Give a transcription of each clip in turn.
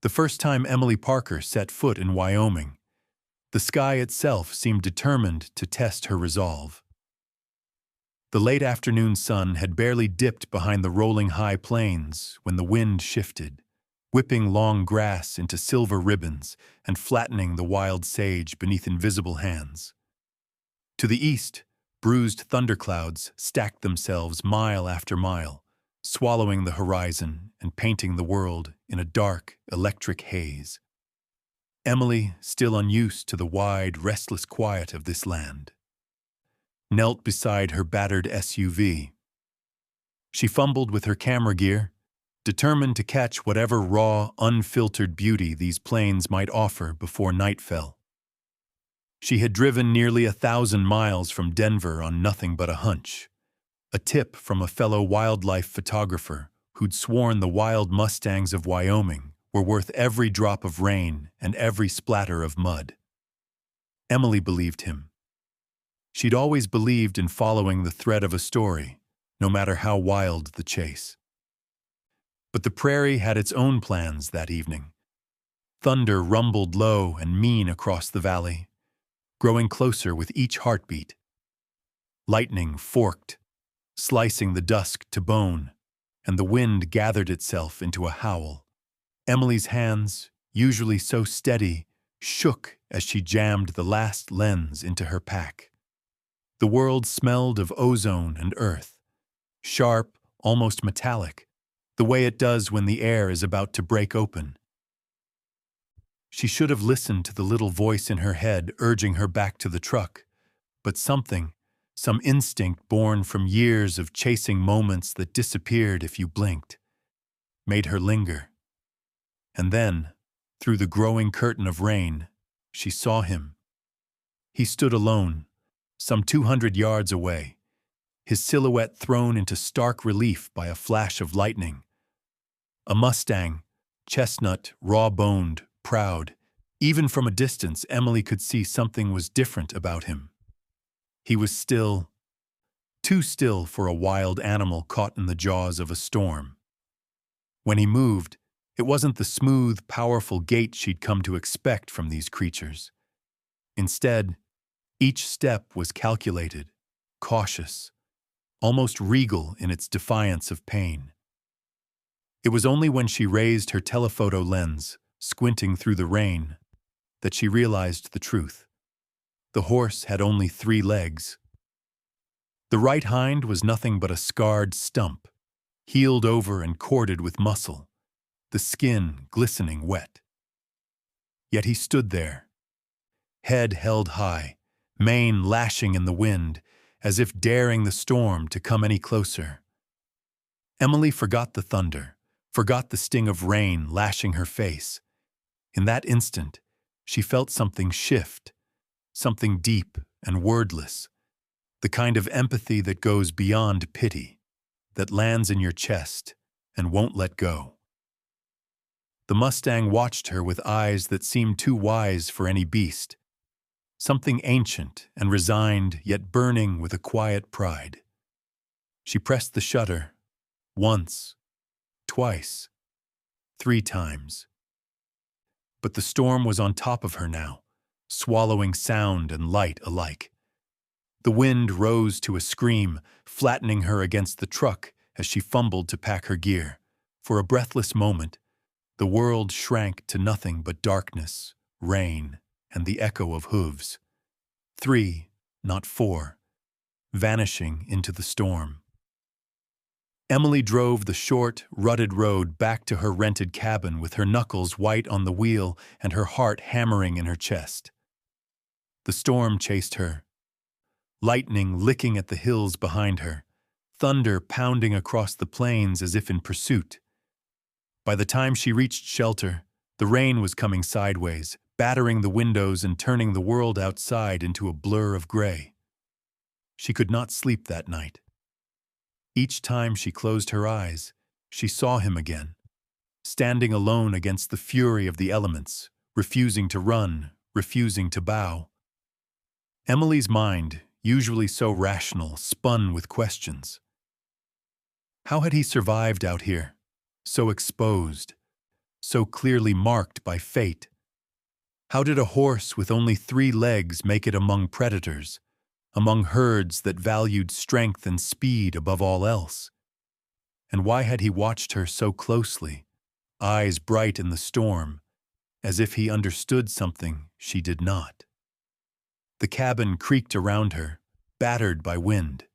The first time Emily Parker set foot in Wyoming, the sky itself seemed determined to test her resolve. The late afternoon sun had barely dipped behind the rolling high plains when the wind shifted, whipping long grass into silver ribbons and flattening the wild sage beneath invisible hands. To the east, bruised thunderclouds stacked themselves mile after mile, swallowing the horizon and painting the world in a dark, electric haze. Emily, still unused to the wide, restless quiet of this land, knelt beside her battered SUV. She fumbled with her camera gear, determined to catch whatever raw, unfiltered beauty these plains might offer before night fell. She had driven nearly 1,000 miles from Denver on nothing but a hunch, a tip from a fellow wildlife photographer who'd sworn the wild Mustangs of Wyoming were worth every drop of rain and every splatter of mud. Emily believed him. She'd always believed in following the thread of a story, no matter how wild the chase. But the prairie had its own plans that evening. Thunder rumbled low and mean across the valley, growing closer with each heartbeat. Lightning forked, slicing the dusk to bone, and the wind gathered itself into a howl. Emily's hands, usually so steady, shook as she jammed the last lens into her pack. The world smelled of ozone and earth, sharp, almost metallic, the way it does when the air is about to break open. She should have listened to the little voice in her head urging her back to the truck, but something, some instinct born from years of chasing moments that disappeared if you blinked, made her linger. And then, through the growing curtain of rain, she saw him. He stood alone, some 200 yards away, his silhouette thrown into stark relief by a flash of lightning. A Mustang, chestnut, raw-boned, proud. Even from a distance, Emily could see something was different about him. He was still, too still for a wild animal caught in the jaws of a storm. When he moved, it wasn't the smooth, powerful gait she'd come to expect from these creatures. Instead, each step was calculated, cautious, almost regal in its defiance of pain. It was only when she raised her telephoto lens, squinting through the rain, that she realized the truth. The horse had only 3 legs. The right hind was nothing but a scarred stump, healed over and corded with muscle, the skin glistening wet. Yet he stood there, head held high, mane lashing in the wind, as if daring the storm to come any closer. Emily forgot the thunder, forgot the sting of rain lashing her face. In that instant, she felt something shift, something deep and wordless, the kind of empathy that goes beyond pity, that lands in your chest and won't let go. The Mustang watched her with eyes that seemed too wise for any beast, something ancient and resigned yet burning with a quiet pride. She pressed the shutter, once, twice, 3 times. But the storm was on top of her now, swallowing sound and light alike. The wind rose to a scream, flattening her against the truck as she fumbled to pack her gear. For a breathless moment, the world shrank to nothing but darkness, rain, and the echo of hooves. 3, not 4, vanishing into the storm. Emily drove the short, rutted road back to her rented cabin with her knuckles white on the wheel and her heart hammering in her chest. The storm chased her, lightning licking at the hills behind her, thunder pounding across the plains as if in pursuit. By the time she reached shelter, the rain was coming sideways, battering the windows and turning the world outside into a blur of gray. She could not sleep that night. Each time she closed her eyes, she saw him again, standing alone against the fury of the elements, refusing to run, refusing to bow. Emily's mind, usually so rational, spun with questions. How had he survived out here, so exposed, so clearly marked by fate? How did a horse with only 3 legs make it among predators, among herds that valued strength and speed above all else? And why had he watched her so closely, eyes bright in the storm, as if he understood something she did not? The cabin creaked around her, battered by wind.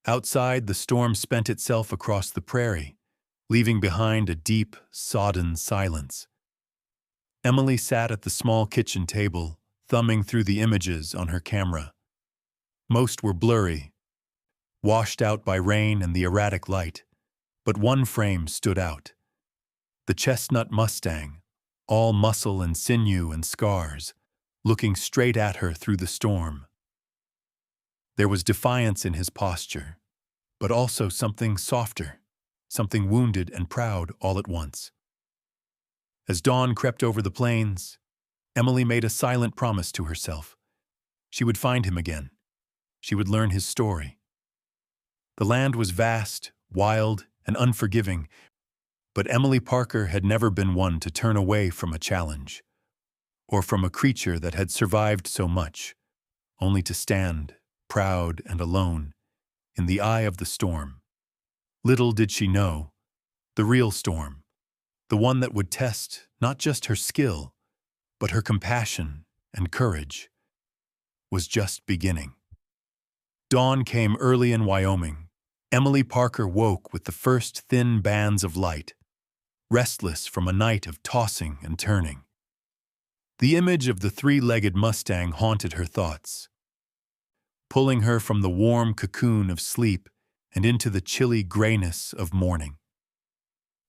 Outside, the storm spent itself across the prairie, leaving behind a deep, sodden silence. Emily sat at the small kitchen table, thumbing through the images on her camera. Most were blurry, washed out by rain and the erratic light, but one frame stood out. The chestnut Mustang, all muscle and sinew and scars, looking straight at her through the storm. There was defiance in his posture, but also something softer, something wounded and proud all at once. As dawn crept over the plains, Emily made a silent promise to herself. She would find him again. She would learn his story. The land was vast, wild, and unforgiving, but Emily Parker had never been one to turn away from a challenge, or from a creature that had survived so much, only to stand, proud and alone, in the eye of the storm. Little did she know, the real storm, the one that would test not just her skill, but her compassion and courage, was just beginning. Dawn came early in Wyoming. Emily Parker woke with the first thin bands of light, restless from a night of tossing and turning. The image of the 3-legged Mustang haunted her thoughts, pulling her from the warm cocoon of sleep and into the chilly grayness of morning.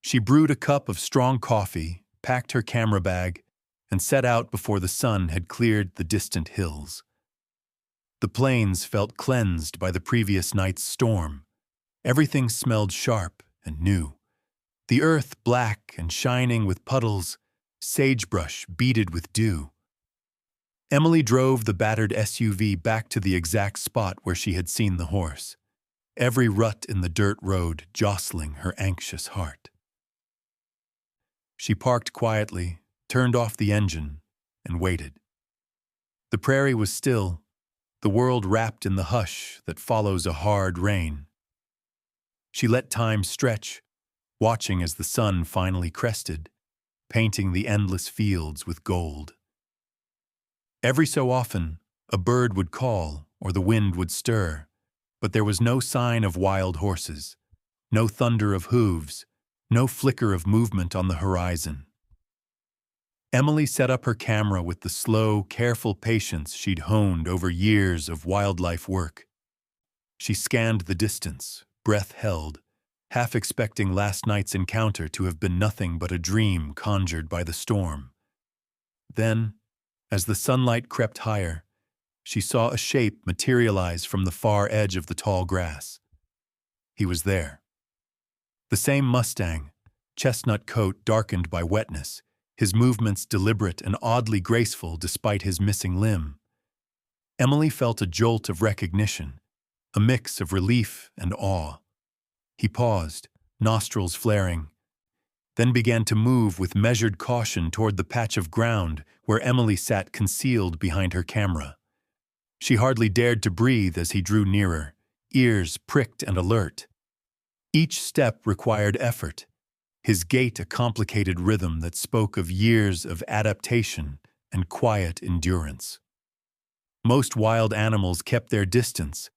She brewed a cup of strong coffee, packed her camera bag, and set out before the sun had cleared the distant hills. The plains felt cleansed by the previous night's storm. Everything smelled sharp and new. The earth black and shining with puddles, sagebrush beaded with dew. Emily drove the battered SUV back to the exact spot where she had seen the horse, every rut in the dirt road jostling her anxious heart. She parked quietly, turned off the engine, and waited. The prairie was still, the world wrapped in the hush that follows a hard rain. She let time stretch, watching as the sun finally crested, painting the endless fields with gold. Every so often, a bird would call or the wind would stir, but there was no sign of wild horses, no thunder of hooves, no flicker of movement on the horizon. Emily set up her camera with the slow, careful patience she'd honed over years of wildlife work. She scanned the distance, breath held, half expecting last night's encounter to have been nothing but a dream conjured by the storm. Then, as the sunlight crept higher, she saw a shape materialize from the far edge of the tall grass. He was there. The same Mustang, chestnut coat darkened by wetness, his movements deliberate and oddly graceful despite his missing limb. Emily felt a jolt of recognition, a mix of relief and awe. He paused, nostrils flaring, then began to move with measured caution toward the patch of ground where Emily sat concealed behind her camera. She hardly dared to breathe as he drew nearer, ears pricked and alert. Each step required effort, his gait a complicated rhythm that spoke of years of adaptation and quiet endurance. Most wild animals kept their distance,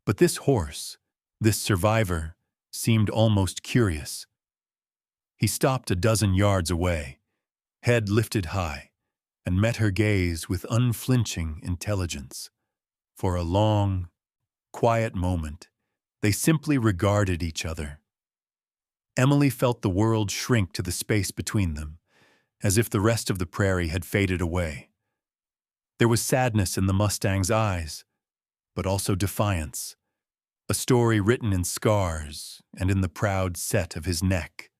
but this horse, this survivor, seemed almost curious. He stopped a dozen yards away, head lifted high, and met her gaze with unflinching intelligence. For a long, quiet moment, they simply regarded each other. Emily felt the world shrink to the space between them, as if the rest of the prairie had faded away. There was sadness in the Mustang's eyes, but also defiance, a story written in scars and in the proud set of his neck.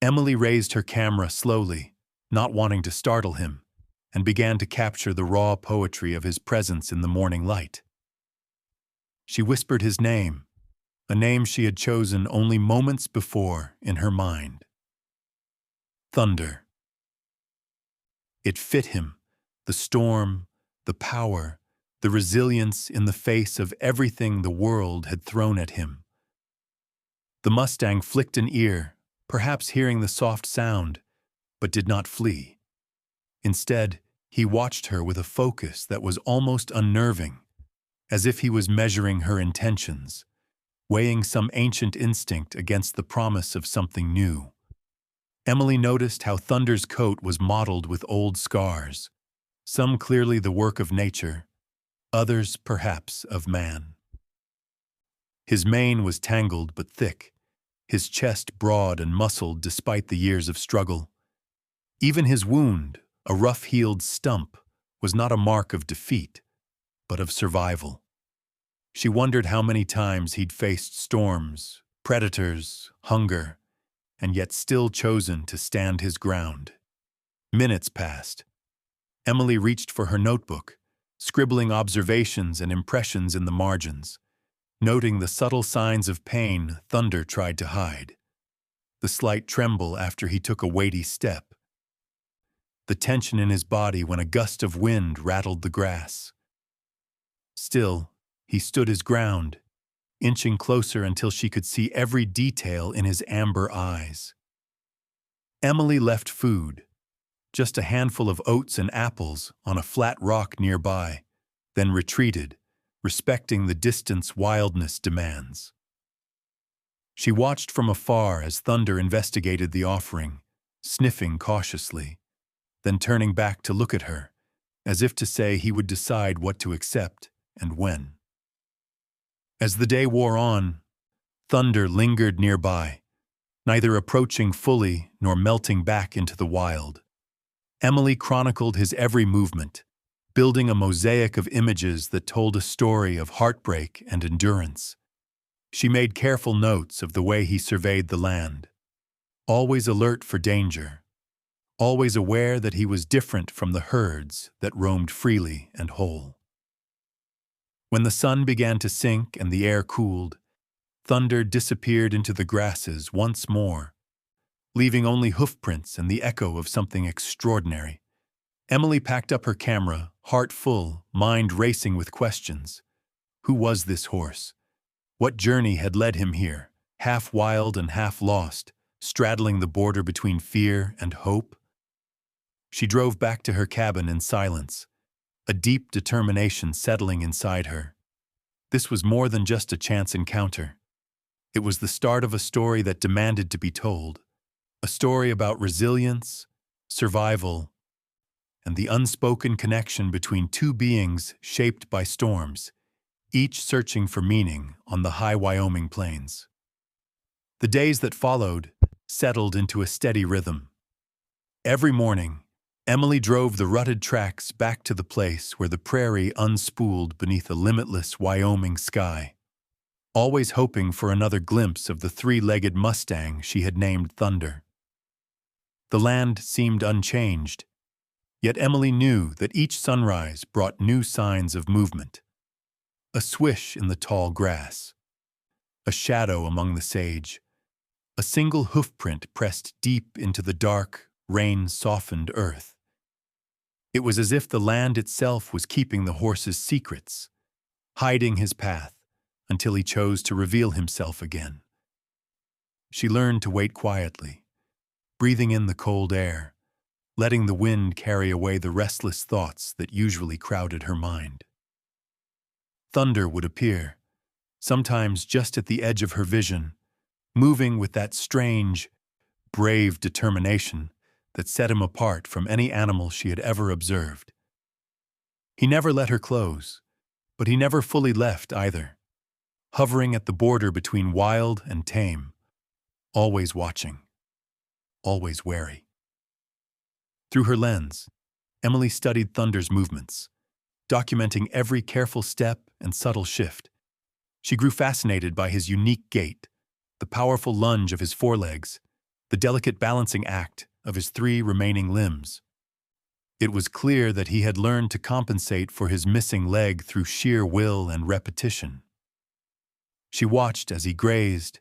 Emily raised her camera slowly, not wanting to startle him, and began to capture the raw poetry of his presence in the morning light. She whispered his name, a name she had chosen only moments before in her mind. Thunder. It fit him, the storm, the power, the resilience in the face of everything the world had thrown at him. The Mustang flicked an ear, perhaps hearing the soft sound, but did not flee. Instead, he watched her with a focus that was almost unnerving, as if he was measuring her intentions, weighing some ancient instinct against the promise of something new. Emily noticed how Thunder's coat was mottled with old scars, some clearly the work of nature, others perhaps of man. His mane was tangled but thick, his chest broad and muscled despite the years of struggle. Even his wound, a rough-heeled stump, was not a mark of defeat, but of survival. She wondered how many times he'd faced storms, predators, hunger, and yet still chosen to stand his ground. Minutes passed. Emily reached for her notebook, scribbling observations and impressions in the margins, noting the subtle signs of pain Thunder tried to hide. The slight tremble after he took a weighty step. The tension in his body when a gust of wind rattled the grass. Still, he stood his ground, inching closer until she could see every detail in his amber eyes. Emily left food, just a handful of oats and apples on a flat rock nearby, then retreated, respecting the distance wildness demands. She watched from afar as Thunder investigated the offering, sniffing cautiously, then turning back to look at her, as if to say he would decide what to accept and when. As the day wore on, Thunder lingered nearby, neither approaching fully nor melting back into the wild. Emily chronicled his every movement, building a mosaic of images that told a story of heartbreak and endurance. She made careful notes of the way he surveyed the land, always alert for danger, always aware that he was different from the herds that roamed freely and whole. When the sun began to sink and the air cooled, Thunder disappeared into the grasses once more, leaving only hoofprints and the echo of something extraordinary. Emily packed up her camera, heart full, mind racing with questions. Who was this horse? What journey had led him here, half wild and half lost, straddling the border between fear and hope? She drove back to her cabin in silence, a deep determination settling inside her. This was more than just a chance encounter. It was the start of a story that demanded to be told, a story about resilience, survival, and the unspoken connection between two beings shaped by storms, each searching for meaning on the high Wyoming plains. The days that followed settled into a steady rhythm. Every morning, Emily drove the rutted tracks back to the place where the prairie unspooled beneath a limitless Wyoming sky, always hoping for another glimpse of the three-legged Mustang she had named Thunder. The land seemed unchanged, yet Emily knew that each sunrise brought new signs of movement. A swish in the tall grass, a shadow among the sage, a single hoofprint pressed deep into the dark, rain-softened earth. It was as if the land itself was keeping the horse's secrets, hiding his path until he chose to reveal himself again. She learned to wait quietly, breathing in the cold air, letting the wind carry away the restless thoughts that usually crowded her mind. Thunder would appear, sometimes just at the edge of her vision, moving with that strange, brave determination that set him apart from any animal she had ever observed. He never let her close, but he never fully left either, hovering at the border between wild and tame, always watching, always wary. Through her lens, Emily studied Thunder's movements, documenting every careful step and subtle shift. She grew fascinated by his unique gait, the powerful lunge of his forelegs, the delicate balancing act of his three remaining limbs. It was clear that he had learned to compensate for his missing leg through sheer will and repetition. She watched as he grazed,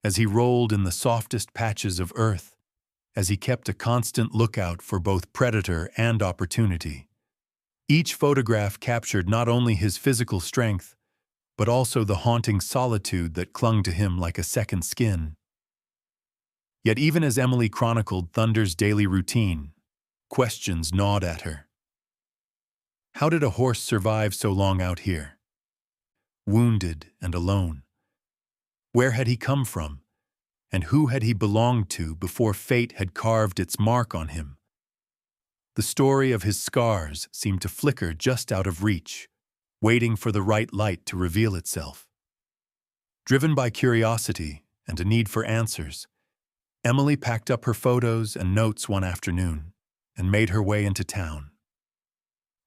as he rolled in the softest patches of earth, as he kept a constant lookout for both predator and opportunity. Each photograph captured not only his physical strength, but also the haunting solitude that clung to him like a second skin. Yet even as Emily chronicled Thunder's daily routine, questions gnawed at her. How did a horse survive so long out here? Wounded and alone. Where had he come from? And who had he belonged to before fate had carved its mark on him? The story of his scars seemed to flicker just out of reach, waiting for the right light to reveal itself. Driven by curiosity and a need for answers, Emily packed up her photos and notes one afternoon and made her way into town.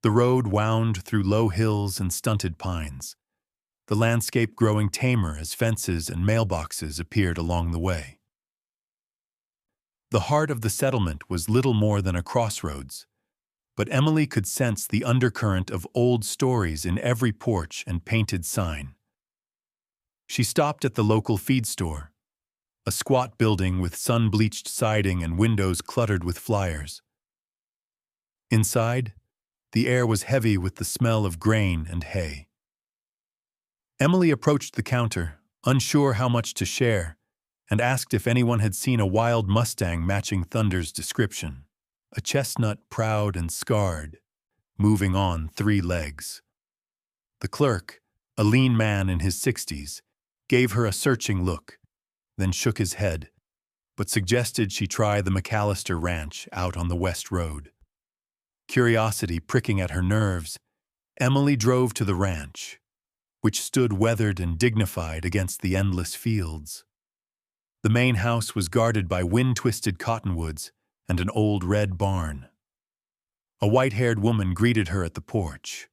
The road wound through low hills and stunted pines, the landscape growing tamer as fences and mailboxes appeared along the way. The heart of the settlement was little more than a crossroads, but Emily could sense the undercurrent of old stories in every porch and painted sign. She stopped at the local feed store, a squat building with sun-bleached siding and windows cluttered with flyers. Inside, the air was heavy with the smell of grain and hay. Emily approached the counter, unsure how much to share, and asked if anyone had seen a wild Mustang matching Thunder's description, a chestnut proud and scarred, moving on 3 legs. The clerk, a lean man in his 60s, gave her a searching look, then shook his head, but suggested she try the McAllister Ranch out on the West Road. Curiosity pricking at her nerves, Emily drove to the ranch, which stood weathered and dignified against the endless fields. The main house was guarded by wind-twisted cottonwoods and an old red barn. A white-haired woman greeted her at the porch,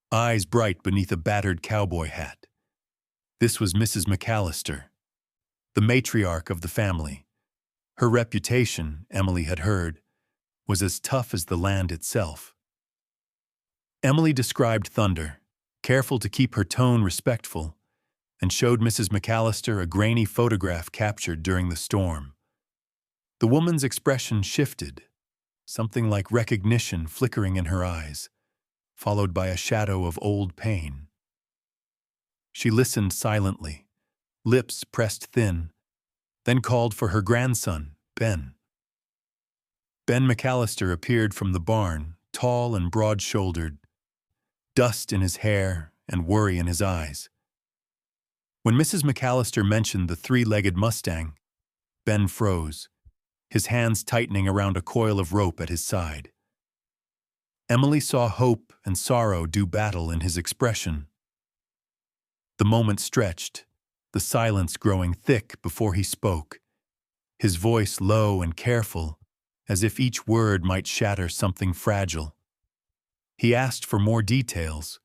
eyes bright beneath a battered cowboy hat. This was Mrs. McAllister, the matriarch of the family. Her reputation, Emily had heard, was as tough as the land itself. Emily described Thunder, careful to keep her tone respectful, and showed Mrs. McAllister a grainy photograph captured during the storm. The woman's expression shifted, something like recognition flickering in her eyes, followed by a shadow of old pain. She listened silently, lips pressed thin, then called for her grandson, Ben. Ben McAllister appeared from the barn, tall and broad-shouldered, dust in his hair and worry in his eyes. When Mrs. McAllister mentioned the 3-legged Mustang, Ben froze, his hands tightening around a coil of rope at his side. Emily saw hope and sorrow do battle in his expression. The moment stretched, the silence growing thick before he spoke, his voice low and careful, as if each word might shatter something fragile. He asked for more details.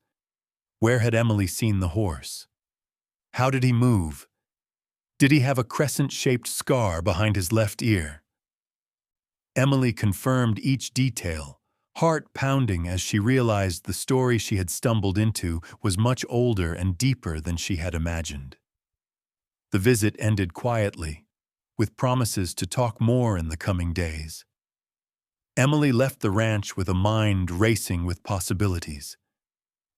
Where had Emily seen the horse? How did he move? Did he have a crescent-shaped scar behind his left ear? Emily confirmed each detail, heart pounding as she realized the story she had stumbled into was much older and deeper than she had imagined. The visit ended quietly, with promises to talk more in the coming days. Emily left the ranch with a mind racing with possibilities.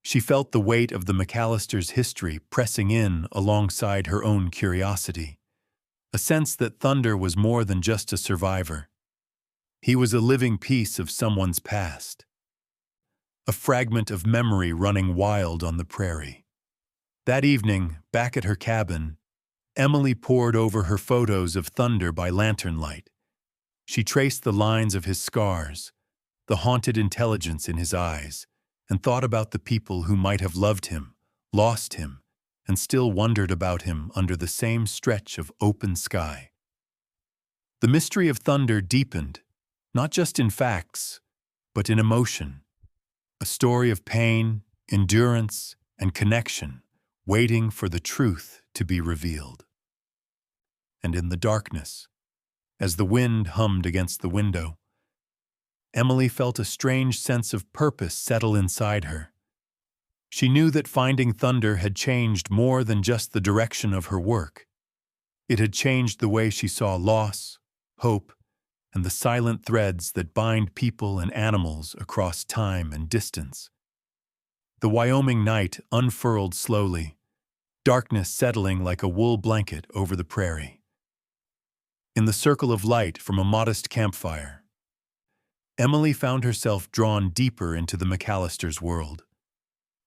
She felt the weight of the McAllisters' history pressing in alongside her own curiosity, a sense that Thunder was more than just a survivor. He was a living piece of someone's past, a fragment of memory running wild on the prairie. That evening, back at her cabin, Emily pored over her photos of Thunder by lantern light. She traced the lines of his scars, the haunted intelligence in his eyes, and thought about the people who might have loved him, lost him, and still wondered about him under the same stretch of open sky. The mystery of Thunder deepened, not just in facts, but in emotion. A story of pain, endurance, and connection, waiting for the truth to be revealed. And in the darkness, as the wind hummed against the window, Emily felt a strange sense of purpose settle inside her. She knew that finding Thunder had changed more than just the direction of her work. It had changed the way she saw loss, hope, and the silent threads that bind people and animals across time and distance. The Wyoming night unfurled slowly, darkness settling like a wool blanket over the prairie. In the circle of light from a modest campfire, Emily found herself drawn deeper into the McAllisters' world.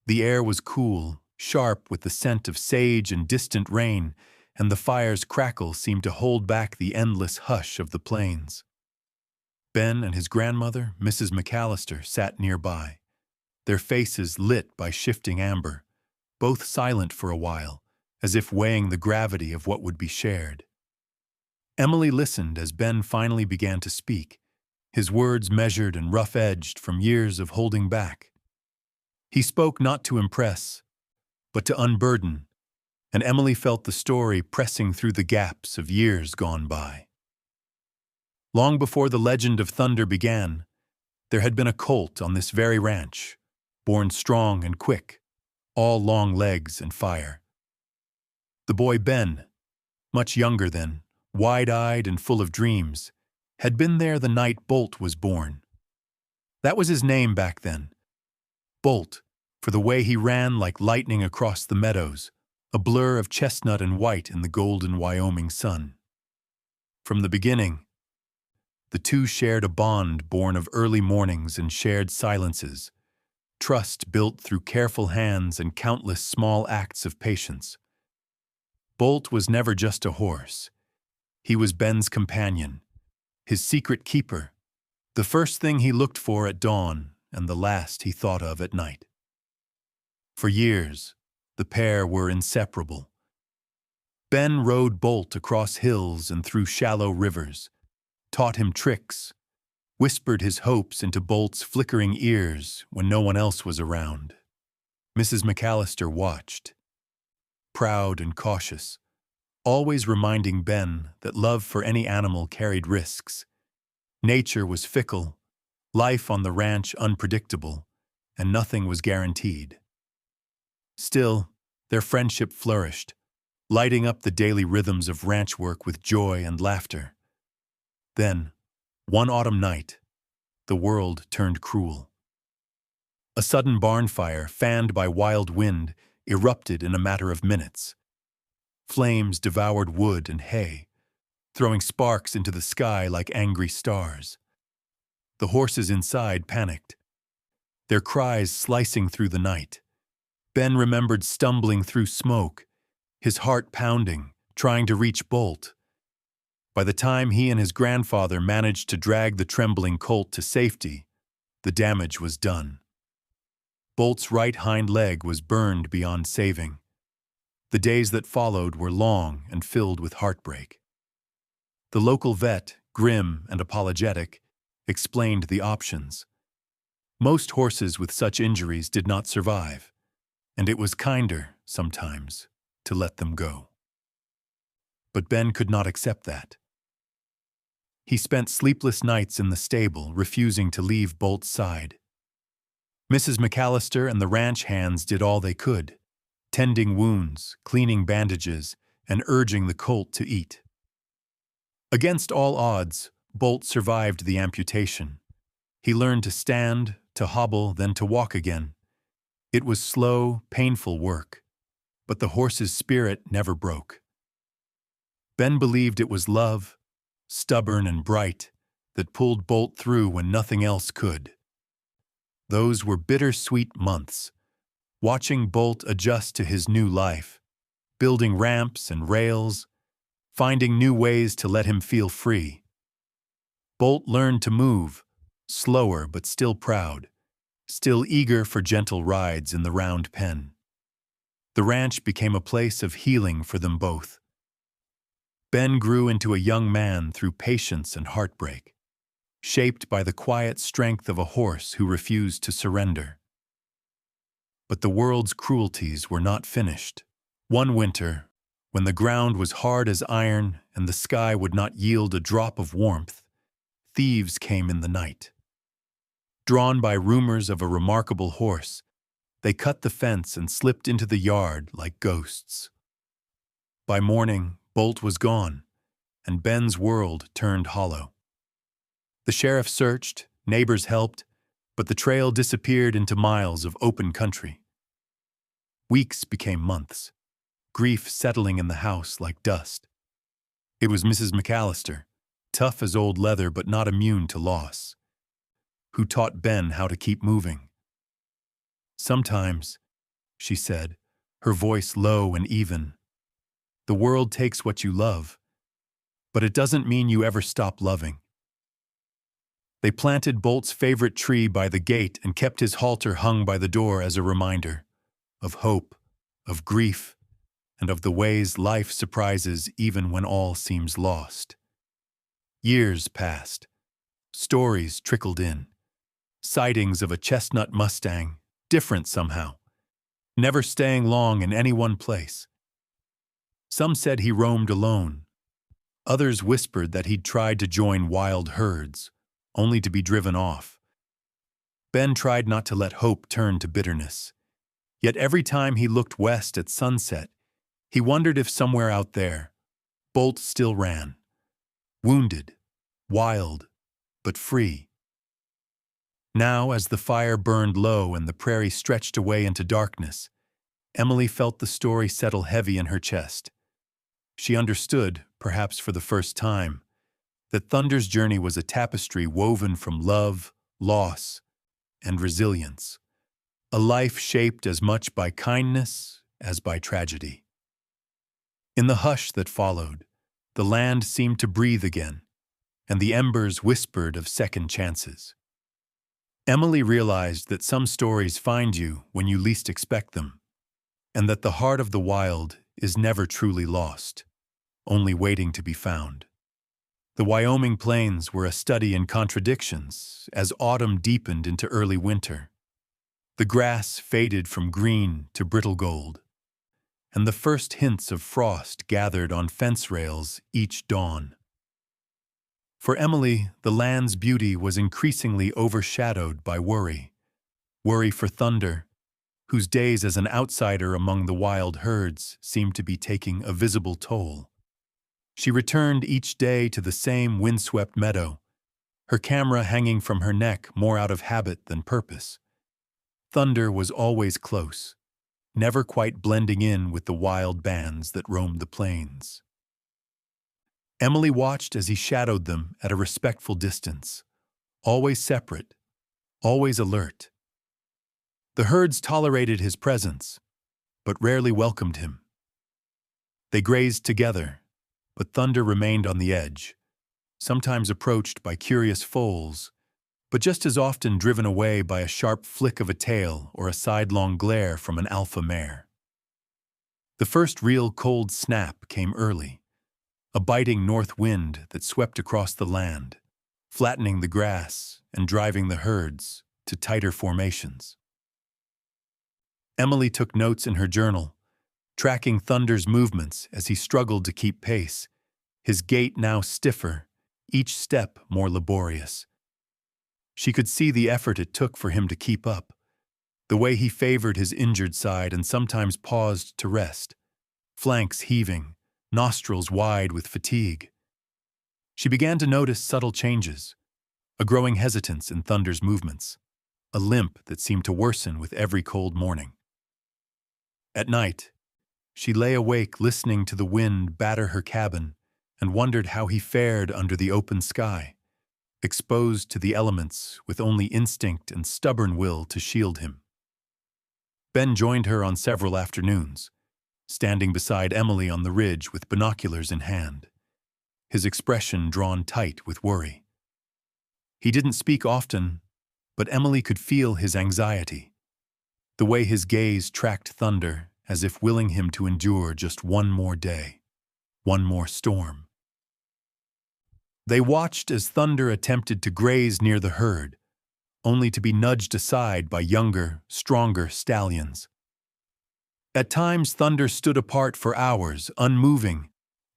The air was cool, sharp with the scent of sage and distant rain, and the fire's crackle seemed to hold back the endless hush of the plains. Ben and his grandmother, Mrs. McAllister, sat nearby, their faces lit by shifting amber, both silent for a while, as if weighing the gravity of what would be shared. Emily listened as Ben finally began to speak, his words measured and rough-edged from years of holding back. He spoke not to impress, but to unburden, and Emily felt the story pressing through the gaps of years gone by. Long before the legend of Thunder began, there had been a colt on this very ranch, born strong and quick, all long legs and fire. The boy Ben, much younger then, wide-eyed and full of dreams, had been there the night Bolt was born. That was his name back then, Bolt, for the way he ran like lightning across the meadows, a blur of chestnut and white in the golden Wyoming sun. From the beginning, the two shared a bond born of early mornings and shared silences, trust built through careful hands and countless small acts of patience. Bolt was never just a horse. He was Ben's companion, his secret keeper, the first thing he looked for at dawn and the last he thought of at night. For years, the pair were inseparable. Ben rode Bolt across hills and through shallow rivers, taught him tricks, whispered his hopes into Bolt's flickering ears when no one else was around. Mrs. McAllister watched, proud and cautious, always reminding Ben that love for any animal carried risks. Nature was fickle, life on the ranch unpredictable, and nothing was guaranteed. Still, their friendship flourished, lighting up the daily rhythms of ranch work with joy and laughter. Then, one autumn night, the world turned cruel. A sudden barn fire, fanned by wild wind, erupted in a matter of minutes. Flames devoured wood and hay, throwing sparks into the sky like angry stars. The horses inside panicked, their cries slicing through the night. Ben remembered stumbling through smoke, his heart pounding, trying to reach Bolt. By the time he and his grandfather managed to drag the trembling colt to safety, the damage was done. Bolt's right hind leg was burned beyond saving. The days that followed were long and filled with heartbreak. The local vet, grim and apologetic, explained the options. Most horses with such injuries did not survive, and it was kinder, sometimes, to let them go. But Ben could not accept that. He spent sleepless nights in the stable, refusing to leave Bolt's side. Mrs. McAllister and the ranch hands did all they could, tending wounds, cleaning bandages, and urging the colt to eat. Against all odds, Bolt survived the amputation. He learned to stand, to hobble, then to walk again. It was slow, painful work, but the horse's spirit never broke. Ben believed it was love, stubborn and bright, that pulled Bolt through when nothing else could. Those were bittersweet months, watching Bolt adjust to his new life, building ramps and rails, finding new ways to let him feel free. Bolt learned to move, slower but still proud, still eager for gentle rides in the round pen. The ranch became a place of healing for them both. Ben grew into a young man through patience and heartbreak, shaped by the quiet strength of a horse who refused to surrender. But the world's cruelties were not finished. One winter, when the ground was hard as iron and the sky would not yield a drop of warmth, thieves came in the night. Drawn by rumors of a remarkable horse, they cut the fence and slipped into the yard like ghosts. By morning, Bolt was gone, and Ben's world turned hollow. The sheriff searched, neighbors helped, but the trail disappeared into miles of open country. Weeks became months, grief settling in the house like dust. It was Mrs. McAllister, tough as old leather but not immune to loss, who taught Ben how to keep moving. "Sometimes," she said, her voice low and even, "the world takes what you love, but it doesn't mean you ever stop loving." They planted Bolt's favorite tree by the gate and kept his halter hung by the door as a reminder of hope, of grief, and of the ways life surprises even when all seems lost. Years passed. Stories trickled in. Sightings of a chestnut Mustang, different somehow, never staying long in any one place. Some said he roamed alone. Others whispered that he'd tried to join wild herds, only to be driven off. Ben tried not to let hope turn to bitterness. Yet every time he looked west at sunset, he wondered if somewhere out there, Bolt still ran. Wounded, wild, but free. Now, as the fire burned low and the prairie stretched away into darkness, Emily felt the story settle heavy in her chest. She understood, perhaps for the first time, that Thunder's journey was a tapestry woven from love, loss, and resilience, a life shaped as much by kindness as by tragedy. In the hush that followed, the land seemed to breathe again, and the embers whispered of second chances. Emily realized that some stories find you when you least expect them, and that the heart of the wild is never truly lost, only waiting to be found. The Wyoming plains were a study in contradictions as autumn deepened into early winter. The grass faded from green to brittle gold, and the first hints of frost gathered on fence rails each dawn. For Emily, the land's beauty was increasingly overshadowed by worry. Worry for Thunder, whose days as an outsider among the wild herds seemed to be taking a visible toll. She returned each day to the same windswept meadow, her camera hanging from her neck more out of habit than purpose. Thunder was always close, never quite blending in with the wild bands that roamed the plains. Emily watched as he shadowed them at a respectful distance, always separate, always alert. The herds tolerated his presence, but rarely welcomed him. They grazed together, but Thunder remained on the edge, sometimes approached by curious foals, but just as often driven away by a sharp flick of a tail or a sidelong glare from an alpha mare. The first real cold snap came early, a biting north wind that swept across the land, flattening the grass and driving the herds to tighter formations. Emily took notes in her journal, tracking Thunder's movements as he struggled to keep pace, his gait now stiffer, each step more laborious. She could see the effort it took for him to keep up, the way he favored his injured side and sometimes paused to rest, flanks heaving, nostrils wide with fatigue. She began to notice subtle changes, a growing hesitance in Thunder's movements, a limp that seemed to worsen with every cold morning. At night, she lay awake listening to the wind batter her cabin and wondered how he fared under the open sky, exposed to the elements with only instinct and stubborn will to shield him. Ben joined her on several afternoons, standing beside Emily on the ridge with binoculars in hand, his expression drawn tight with worry. He didn't speak often, but Emily could feel his anxiety, the way his gaze tracked Thunder as if willing him to endure just one more day, one more storm. They watched as Thunder attempted to graze near the herd, only to be nudged aside by younger, stronger stallions. At times, Thunder stood apart for hours, unmoving,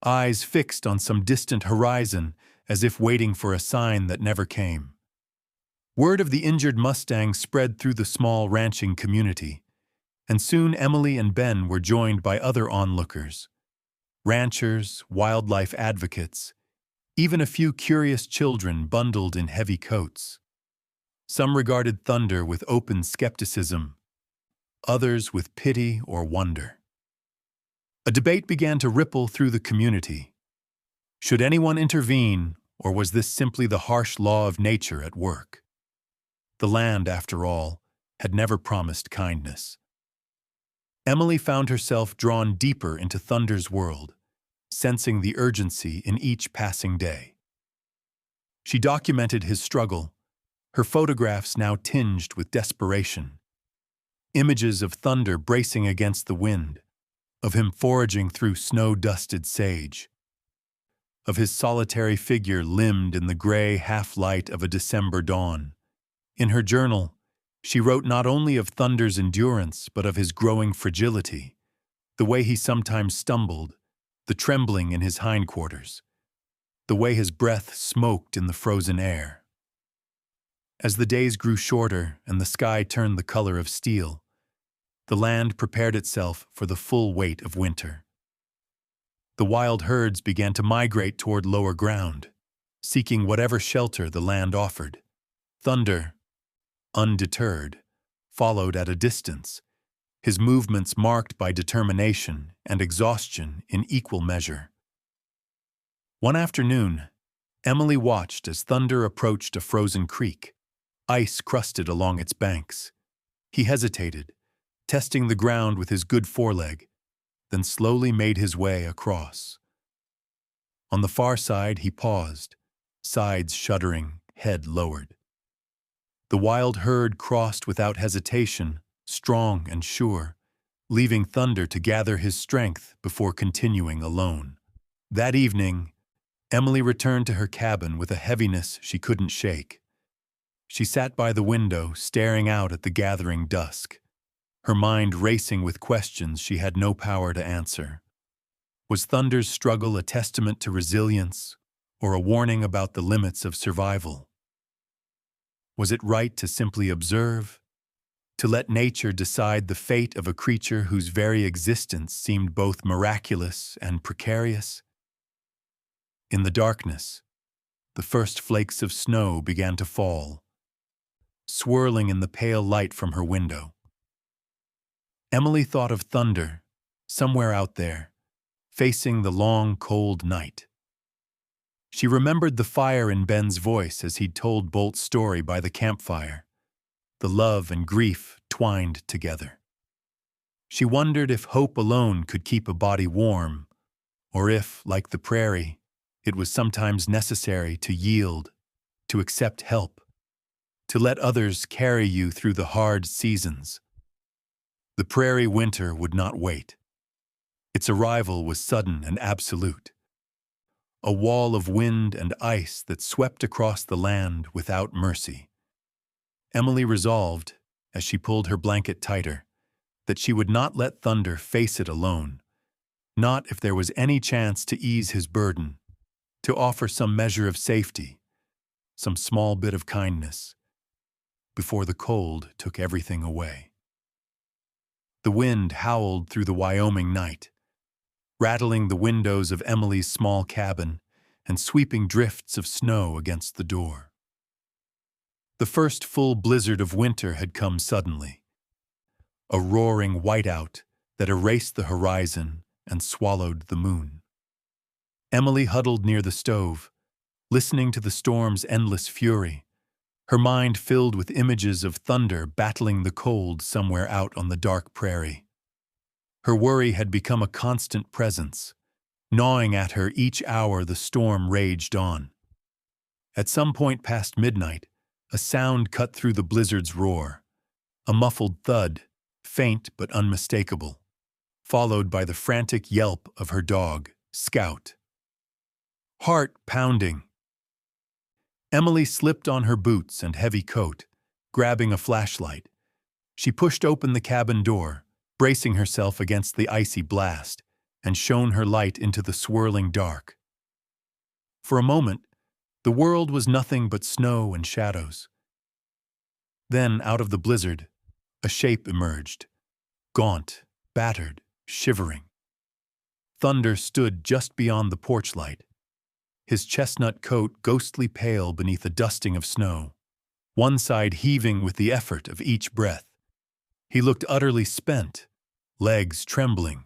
eyes fixed on some distant horizon as if waiting for a sign that never came. Word of the injured Mustang spread through the small ranching community, and soon Emily and Ben were joined by other onlookers, ranchers, wildlife advocates, even a few curious children bundled in heavy coats. Some regarded thunder with open skepticism, others with pity or wonder. A debate began to ripple through the community. Should anyone intervene, or was this simply the harsh law of nature at work? The land, after all, had never promised kindness. Emily found herself drawn deeper into Thunder's world, sensing the urgency in each passing day. She documented his struggle, her photographs now tinged with desperation. Images of Thunder bracing against the wind, of him foraging through snow-dusted sage, of his solitary figure limned in the gray half-light of a December dawn. In her journal, she wrote not only of Thunder's endurance but of his growing fragility, the way he sometimes stumbled, the trembling in his hindquarters, the way his breath smoked in the frozen air. As the days grew shorter and the sky turned the color of steel, the land prepared itself for the full weight of winter. The wild herds began to migrate toward lower ground, seeking whatever shelter the land offered. Thunder, undeterred, followed at a distance, his movements marked by determination and exhaustion in equal measure. One afternoon, Emily watched as Thunder approached a frozen creek, ice crusted along its banks. He hesitated, testing the ground with his good foreleg, then slowly made his way across. On the far side, he paused, sides shuddering, head lowered. The wild herd crossed without hesitation, strong and sure, leaving Thunder to gather his strength before continuing alone. That evening, Emily returned to her cabin with a heaviness she couldn't shake. She sat by the window, staring out at the gathering dusk, her mind racing with questions she had no power to answer. Was Thunder's struggle a testament to resilience, or a warning about the limits of survival? Was it right to simply observe, to let nature decide the fate of a creature whose very existence seemed both miraculous and precarious? In the darkness, the first flakes of snow began to fall, swirling in the pale light from her window. Emily thought of Thunder, somewhere out there, facing the long, cold night. She remembered the fire in Ben's voice as he'd told Bolt's story by the campfire, the love and grief twined together. She wondered if hope alone could keep a body warm, or if, like the prairie, it was sometimes necessary to yield, to accept help, to let others carry you through the hard seasons. The prairie winter would not wait. Its arrival was sudden and absolute. A wall of wind and ice that swept across the land without mercy. Emily resolved, as she pulled her blanket tighter, that she would not let Thunder face it alone, not if there was any chance to ease his burden, to offer some measure of safety, some small bit of kindness, before the cold took everything away. The wind howled through the Wyoming night, rattling the windows of Emily's small cabin and sweeping drifts of snow against the door. The first full blizzard of winter had come suddenly, a roaring whiteout that erased the horizon and swallowed the moon. Emily huddled near the stove, listening to the storm's endless fury, her mind filled with images of Thunder battling the cold somewhere out on the dark prairie. Her worry had become a constant presence, gnawing at her each hour the storm raged on. At some point past midnight, a sound cut through the blizzard's roar, a muffled thud, faint but unmistakable, followed by the frantic yelp of her dog, Scout. Heart pounding. Emily slipped on her boots and heavy coat, grabbing a flashlight. She pushed open the cabin door, bracing herself against the icy blast, and shone her light into the swirling dark. For a moment, the world was nothing but snow and shadows. Then, out of the blizzard, a shape emerged, gaunt, battered, shivering. Thunder stood just beyond the porch light, his chestnut coat ghostly pale beneath a dusting of snow, one side heaving with the effort of each breath. He looked utterly spent, legs trembling,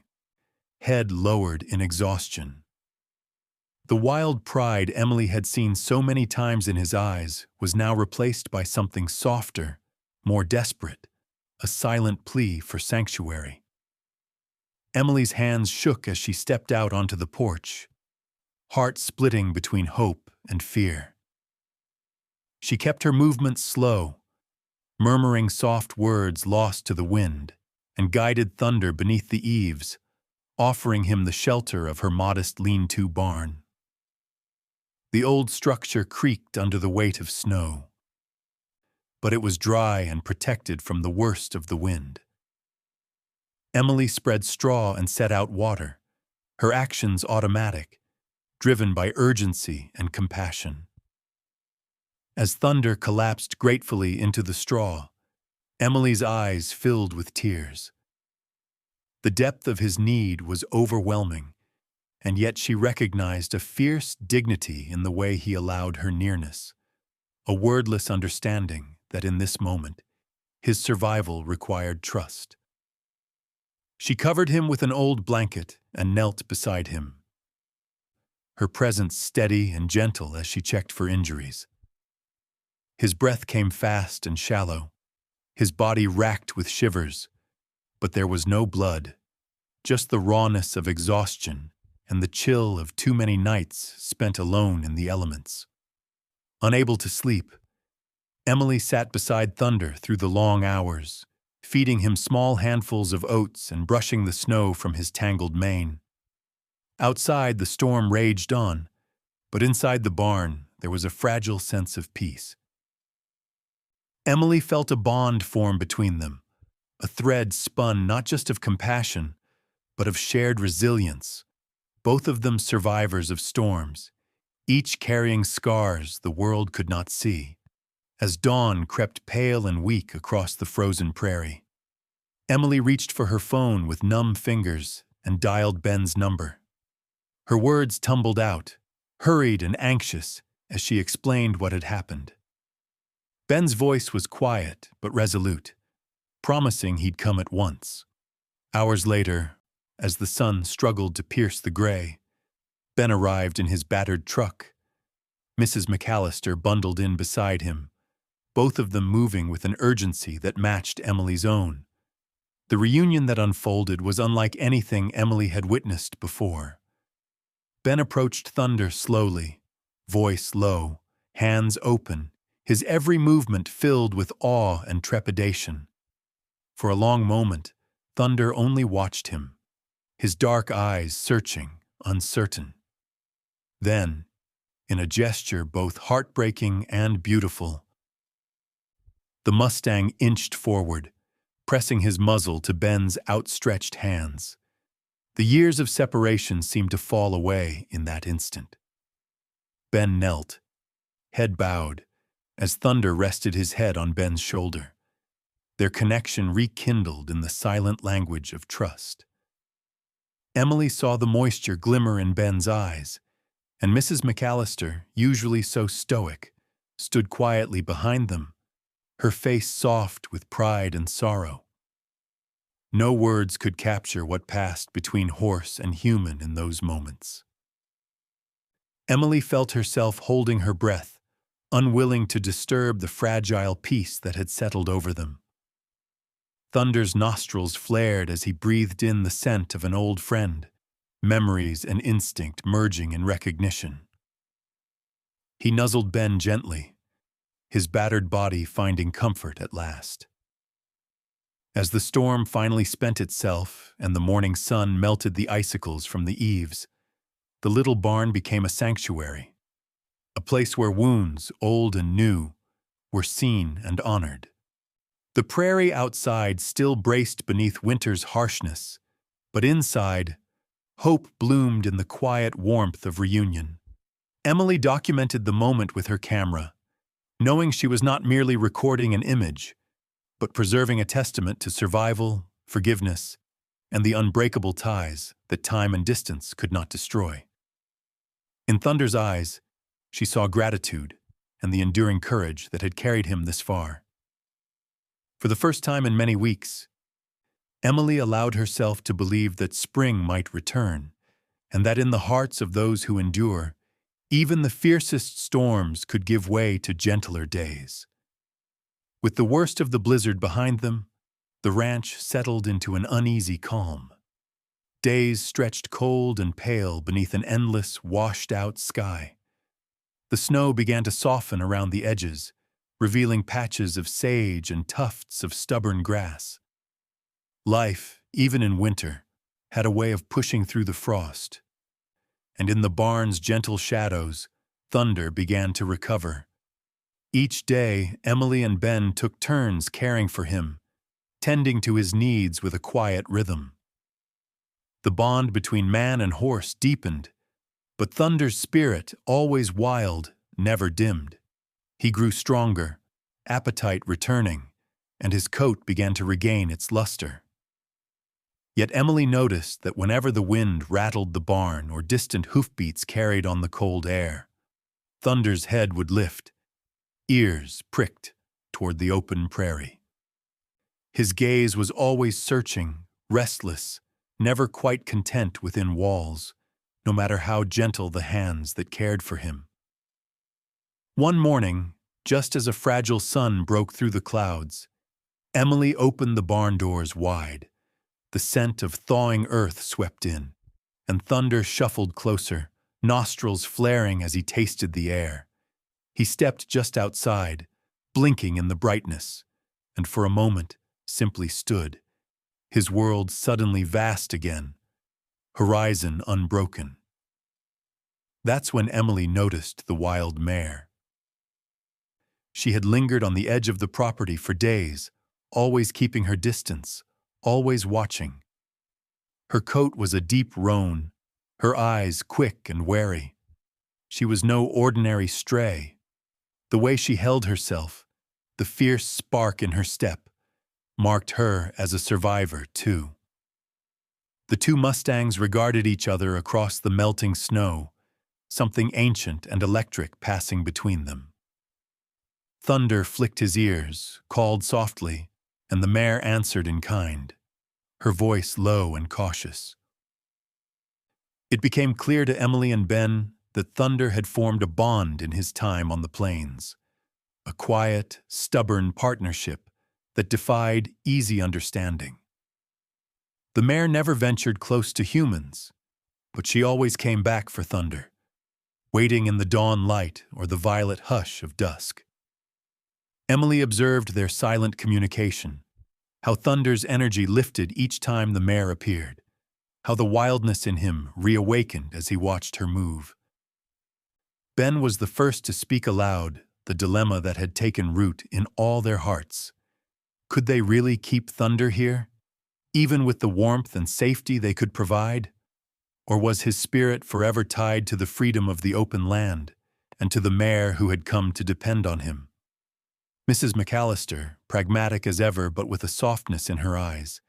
head lowered in exhaustion. The wild pride Emily had seen so many times in his eyes was now replaced by something softer, more desperate, a silent plea for sanctuary. Emily's hands shook as she stepped out onto the porch, heart splitting between hope and fear. She kept her movements slow, murmuring soft words lost to the wind, and guided Thunder beneath the eaves, offering him the shelter of her modest lean-to barn. The old structure creaked under the weight of snow, but it was dry and protected from the worst of the wind. Emily spread straw and set out water, her actions automatic, driven by urgency and compassion. As Thunder collapsed gratefully into the straw, Emily's eyes filled with tears. The depth of his need was overwhelming, and yet she recognized a fierce dignity in the way he allowed her nearness, a wordless understanding that in this moment, his survival required trust. She covered him with an old blanket and knelt beside him, her presence steady and gentle as she checked for injuries. His breath came fast and shallow, his body racked with shivers, but there was no blood, just the rawness of exhaustion and the chill of too many nights spent alone in the elements. Unable to sleep, Emily sat beside Thunder through the long hours, feeding him small handfuls of oats and brushing the snow from his tangled mane. Outside, the storm raged on, but inside the barn, there was a fragile sense of peace. Emily felt a bond form between them, a thread spun not just of compassion, but of shared resilience, both of them survivors of storms, each carrying scars the world could not see. As dawn crept pale and weak across the frozen prairie, Emily reached for her phone with numb fingers and dialed Ben's number. Her words tumbled out, hurried and anxious, as she explained what had happened. Ben's voice was quiet but resolute, promising he'd come at once. Hours later, as the sun struggled to pierce the gray, Ben arrived in his battered truck. Mrs. McAllister bundled in beside him, both of them moving with an urgency that matched Emily's own. The reunion that unfolded was unlike anything Emily had witnessed before. Ben approached Thunder slowly, voice low, hands open, his every movement filled with awe and trepidation. For a long moment, Thunder only watched him, his dark eyes searching, uncertain. Then, in a gesture both heartbreaking and beautiful, the Mustang inched forward, pressing his muzzle to Ben's outstretched hands. The years of separation seemed to fall away in that instant. Ben knelt, head bowed, as Thunder rested his head on Ben's shoulder. Their connection rekindled in the silent language of trust. Emily saw the moisture glimmer in Ben's eyes, and Mrs. McAllister, usually so stoic, stood quietly behind them, her face soft with pride and sorrow. No words could capture what passed between horse and human in those moments. Emily felt herself holding her breath, unwilling to disturb the fragile peace that had settled over them. Thunder's nostrils flared as he breathed in the scent of an old friend, memories and instinct merging in recognition. He nuzzled Ben gently, his battered body finding comfort at last. As the storm finally spent itself and the morning sun melted the icicles from the eaves, the little barn became a sanctuary, a place where wounds, old and new, were seen and honored. The prairie outside still braced beneath winter's harshness, but inside, hope bloomed in the quiet warmth of reunion. Emily documented the moment with her camera, knowing she was not merely recording an image, but preserving a testament to survival, forgiveness, and the unbreakable ties that time and distance could not destroy. In Thunder's eyes, she saw gratitude and the enduring courage that had carried him this far. For the first time in many weeks, Emily allowed herself to believe that spring might return, and that in the hearts of those who endure, even the fiercest storms could give way to gentler days. With the worst of the blizzard behind them, the ranch settled into an uneasy calm. Days stretched cold and pale beneath an endless, washed-out sky. The snow began to soften around the edges, revealing patches of sage and tufts of stubborn grass. Life, even in winter, had a way of pushing through the frost. And in the barn's gentle shadows, Thunder began to recover. Each day, Emily and Ben took turns caring for him, tending to his needs with a quiet rhythm. The bond between man and horse deepened, but Thunder's spirit, always wild, never dimmed. He grew stronger, appetite returning, and his coat began to regain its luster. Yet Emily noticed that whenever the wind rattled the barn or distant hoofbeats carried on the cold air, Thunder's head would lift, ears pricked toward the open prairie. His gaze was always searching, restless, never quite content within walls, no matter how gentle the hands that cared for him. One morning, just as a fragile sun broke through the clouds, Emily opened the barn doors wide. The scent of thawing earth swept in, and Thunder shuffled closer, nostrils flaring as he tasted the air. He stepped just outside, blinking in the brightness, and for a moment simply stood, his world suddenly vast again, horizon unbroken. That's when Emily noticed the wild mare. She had lingered on the edge of the property for days, always keeping her distance, always watching. Her coat was a deep roan, her eyes quick and wary. She was no ordinary stray. The way she held herself, the fierce spark in her step, marked her as a survivor, too. The two Mustangs regarded each other across the melting snow, something ancient and electric passing between them. Thunder flicked his ears, called softly, and the mare answered in kind, her voice low and cautious. It became clear to Emily and Ben that Thunder had formed a bond in his time on the plains, a quiet, stubborn partnership that defied easy understanding. The mare never ventured close to humans, but she always came back for Thunder, waiting in the dawn light or the violet hush of dusk. Emily observed their silent communication, how Thunder's energy lifted each time the mare appeared, how the wildness in him reawakened as he watched her move. Ben was the first to speak aloud the dilemma that had taken root in all their hearts. Could they really keep Thunder here, even with the warmth and safety they could provide? Or was his spirit forever tied to the freedom of the open land and to the mare who had come to depend on him? Mrs. McAllister, pragmatic as ever but with a softness in her eyes,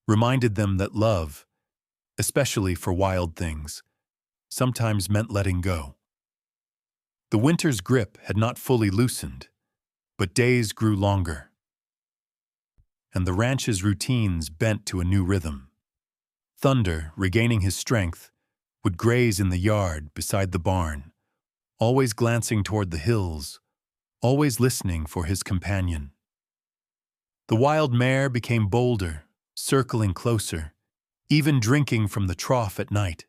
reminded them that love, especially for wild things, sometimes meant letting go. The winter's grip had not fully loosened, but days grew longer, and the ranch's routines bent to a new rhythm. Thunder, regaining his strength, would graze in the yard beside the barn, always glancing toward the hills, always listening for his companion. The wild mare became bolder, circling closer, even drinking from the trough at night,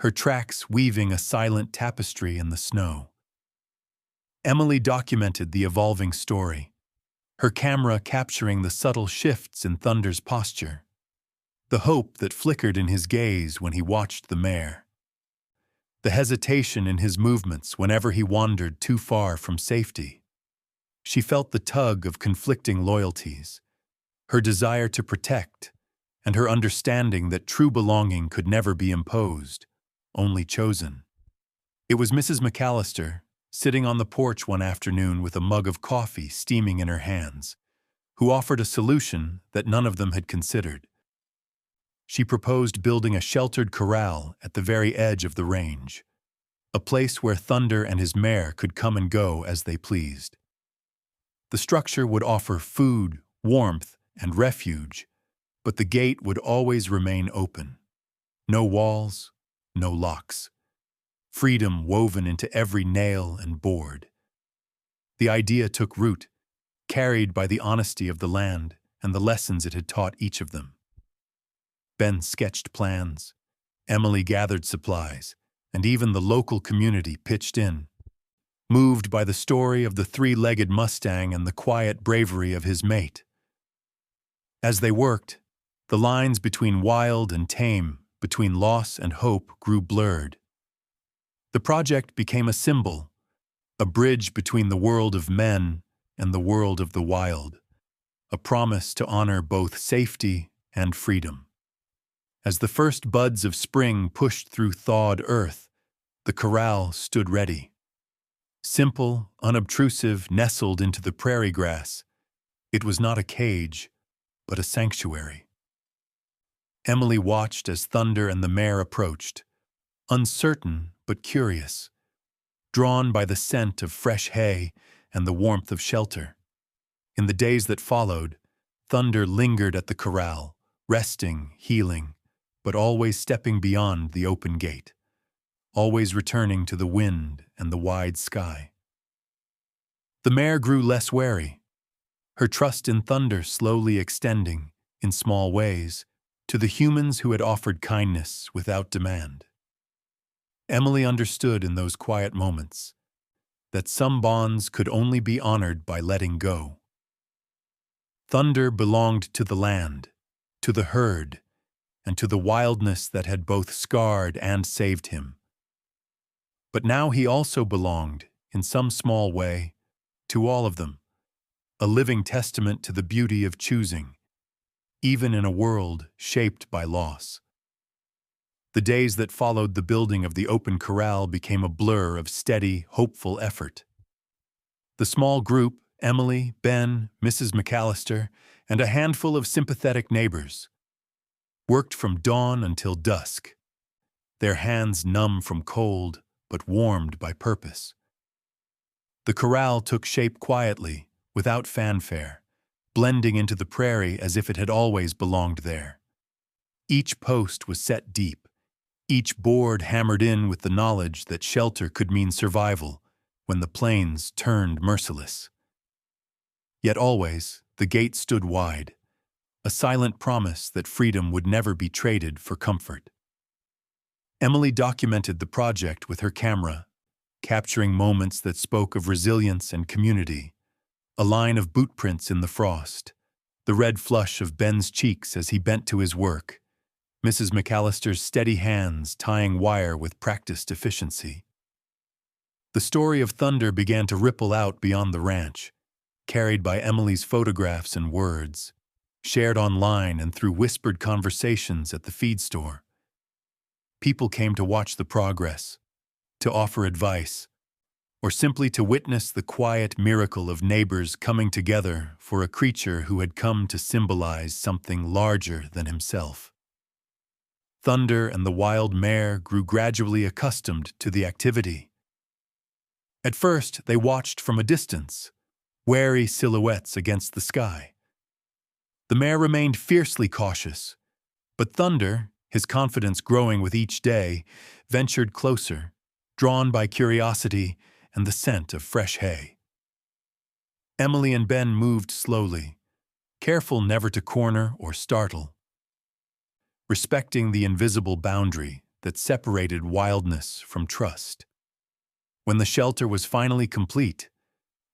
her tracks weaving a silent tapestry in the snow. Emily documented the evolving story, her camera capturing the subtle shifts in Thunder's posture, the hope that flickered in his gaze when he watched the mare, the hesitation in his movements whenever he wandered too far from safety. She felt the tug of conflicting loyalties, her desire to protect, and her understanding that true belonging could never be imposed, only chosen. It was Mrs. McAllister, sitting on the porch one afternoon with a mug of coffee steaming in her hands, who offered a solution that none of them had considered. She proposed building a sheltered corral at the very edge of the range, a place where Thunder and his mare could come and go as they pleased. The structure would offer food, warmth, and refuge, but the gate would always remain open. No walls, no locks. Freedom woven into every nail and board. The idea took root, carried by the honesty of the land and the lessons it had taught each of them. Ben sketched plans, Emily gathered supplies, and even the local community pitched in, moved by the story of the three-legged Mustang and the quiet bravery of his mate. As they worked, the lines between wild and tame, between loss and hope, grew blurred. The project became a symbol, a bridge between the world of men and the world of the wild, a promise to honor both safety and freedom. As the first buds of spring pushed through thawed earth, the corral stood ready. Simple, unobtrusive, nestled into the prairie grass, it was not a cage, but a sanctuary. Emily watched as Thunder and the mare approached, uncertain but curious, drawn by the scent of fresh hay and the warmth of shelter. In the days that followed, Thunder lingered at the corral, resting, healing, but always stepping beyond the open gate, always returning to the wind and the wide sky. The mare grew less wary, her trust in Thunder slowly extending, in small ways, to the humans who had offered kindness without demand. Emily understood in those quiet moments that some bonds could only be honored by letting go. Thunder belonged to the land, to the herd, and to the wildness that had both scarred and saved him. But now he also belonged, in some small way, to all of them, a living testament to the beauty of choosing, even in a world shaped by loss. The days that followed the building of the open corral became a blur of steady, hopeful effort. The small group, Emily, Ben, Mrs. McAllister, and a handful of sympathetic neighbors, worked from dawn until dusk, their hands numb from cold but warmed by purpose. The corral took shape quietly, without fanfare, blending into the prairie as if it had always belonged there. Each post was set deep, each board hammered in with the knowledge that shelter could mean survival when the plains turned merciless. Yet always, the gate stood wide, a silent promise that freedom would never be traded for comfort. Emily documented the project with her camera, capturing moments that spoke of resilience and community, a line of boot prints in the frost, the red flush of Ben's cheeks as he bent to his work, Mrs. McAllister's steady hands tying wire with practiced efficiency. The story of Thunder began to ripple out beyond the ranch, carried by Emily's photographs and words, shared online and through whispered conversations at the feed store. People came to watch the progress, to offer advice, or simply to witness the quiet miracle of neighbors coming together for a creature who had come to symbolize something larger than himself. Thunder and the wild mare grew gradually accustomed to the activity. At first, they watched from a distance, wary silhouettes against the sky. The mare remained fiercely cautious, but Thunder, his confidence growing with each day, ventured closer, drawn by curiosity and the scent of fresh hay. Emily and Ben moved slowly, careful never to corner or startle, respecting the invisible boundary that separated wildness from trust. When the shelter was finally complete,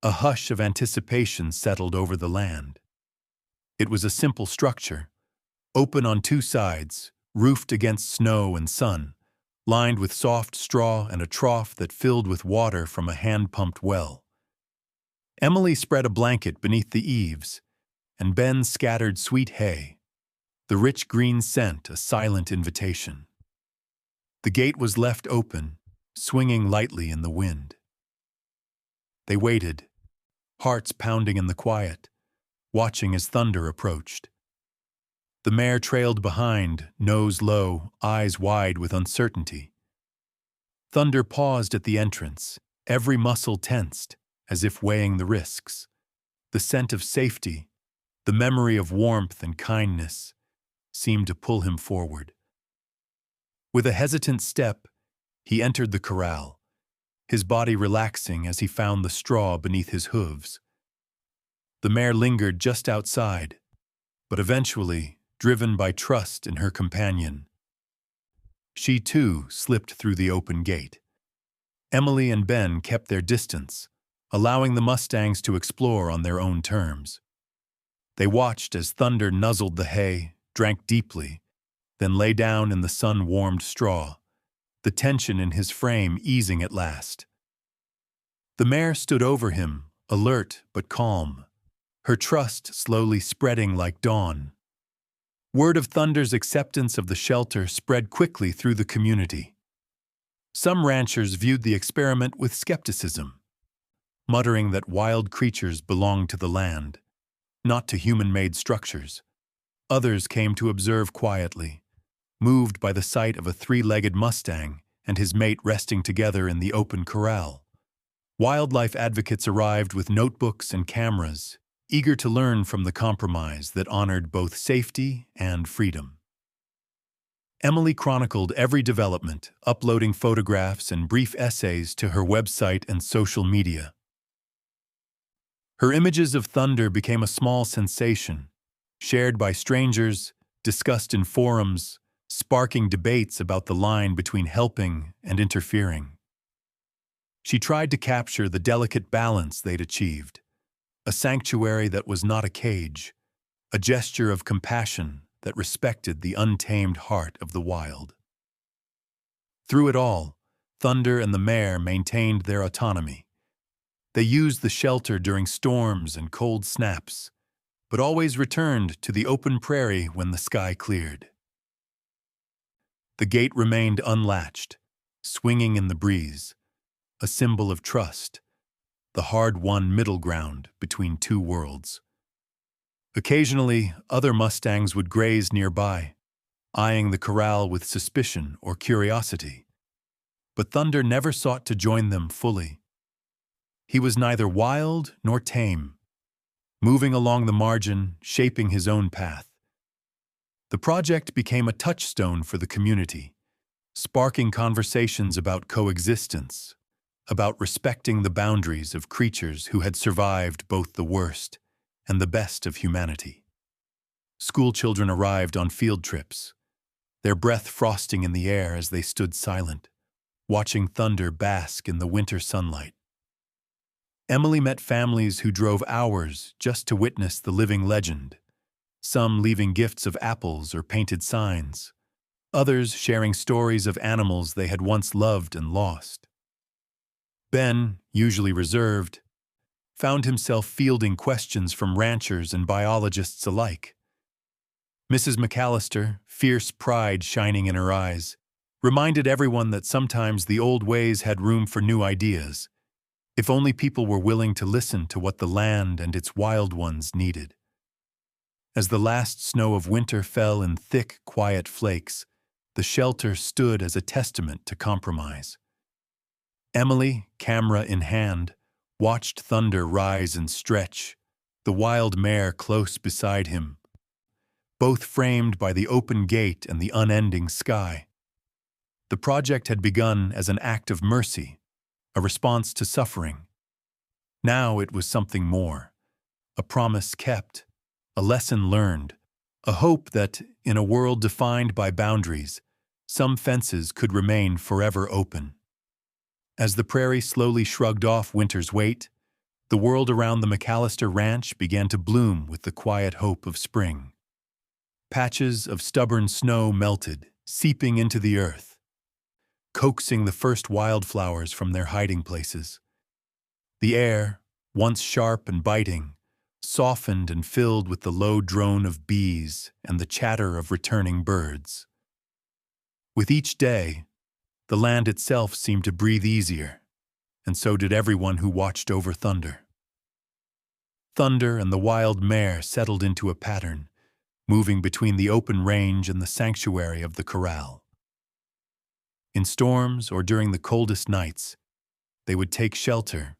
a hush of anticipation settled over the land. It was a simple structure, open on two sides, roofed against snow and sun, lined with soft straw and a trough that filled with water from a hand-pumped well. Emily spread a blanket beneath the eaves, and Ben scattered sweet hay, the rich green scent a silent invitation. The gate was left open, swinging lightly in the wind. They waited, hearts pounding in the quiet, watching as Thunder approached. The mare trailed behind, nose low, eyes wide with uncertainty. Thunder paused at the entrance, every muscle tensed, as if weighing the risks. The scent of safety, the memory of warmth and kindness, seemed to pull him forward. With a hesitant step, he entered the corral, his body relaxing as he found the straw beneath his hooves. The mare lingered just outside, but eventually, driven by trust in her companion, she too slipped through the open gate. Emily and Ben kept their distance, allowing the Mustangs to explore on their own terms. They watched as Thunder nuzzled the hay, drank deeply, then lay down in the sun-warmed straw, the tension in his frame easing at last. The mare stood over him, alert but calm, her trust slowly spreading like dawn. Word of Thunder's acceptance of the shelter spread quickly through the community. Some ranchers viewed the experiment with skepticism, muttering that wild creatures belonged to the land, not to human-made structures. Others came to observe quietly, moved by the sight of a three-legged Mustang and his mate resting together in the open corral. Wildlife advocates arrived with notebooks and cameras, eager to learn from the compromise that honored both safety and freedom. Emily chronicled every development, uploading photographs and brief essays to her website and social media. Her images of Thunder became a small sensation, shared by strangers, discussed in forums, sparking debates about the line between helping and interfering. She tried to capture the delicate balance they'd achieved, a sanctuary that was not a cage, a gesture of compassion that respected the untamed heart of the wild. Through it all, Thunder and the mare maintained their autonomy. They used the shelter during storms and cold snaps, but always returned to the open prairie when the sky cleared. The gate remained unlatched, swinging in the breeze, a symbol of trust, the hard-won middle ground between two worlds. Occasionally, other Mustangs would graze nearby, eyeing the corral with suspicion or curiosity. But Thunder never sought to join them fully. He was neither wild nor tame, moving along the margin, shaping his own path. The project became a touchstone for the community, sparking conversations about coexistence, about respecting the boundaries of creatures who had survived both the worst and the best of humanity. School children arrived on field trips, their breath frosting in the air as they stood silent, watching Thunder bask in the winter sunlight. Emily met families who drove hours just to witness the living legend, some leaving gifts of apples or painted signs, others sharing stories of animals they had once loved and lost. Ben, usually reserved, found himself fielding questions from ranchers and biologists alike. Mrs. McAllister, fierce pride shining in her eyes, reminded everyone that sometimes the old ways had room for new ideas, if only people were willing to listen to what the land and its wild ones needed. As the last snow of winter fell in thick, quiet flakes, the shelter stood as a testament to compromise. Emily, camera in hand, watched Thunder rise and stretch, the wild mare close beside him, both framed by the open gate and the unending sky. The project had begun as an act of mercy, a response to suffering. Now it was something more, a promise kept, a lesson learned, a hope that, in a world defined by boundaries, some fences could remain forever open. As the prairie slowly shrugged off winter's weight, the world around the McAllister Ranch began to bloom with the quiet hope of spring. Patches of stubborn snow melted, seeping into the earth, coaxing the first wildflowers from their hiding places. The air, once sharp and biting, softened and filled with the low drone of bees and the chatter of returning birds. With each day, the land itself seemed to breathe easier, and so did everyone who watched over Thunder. Thunder and the wild mare settled into a pattern, moving between the open range and the sanctuary of the corral. In storms or during the coldest nights, they would take shelter,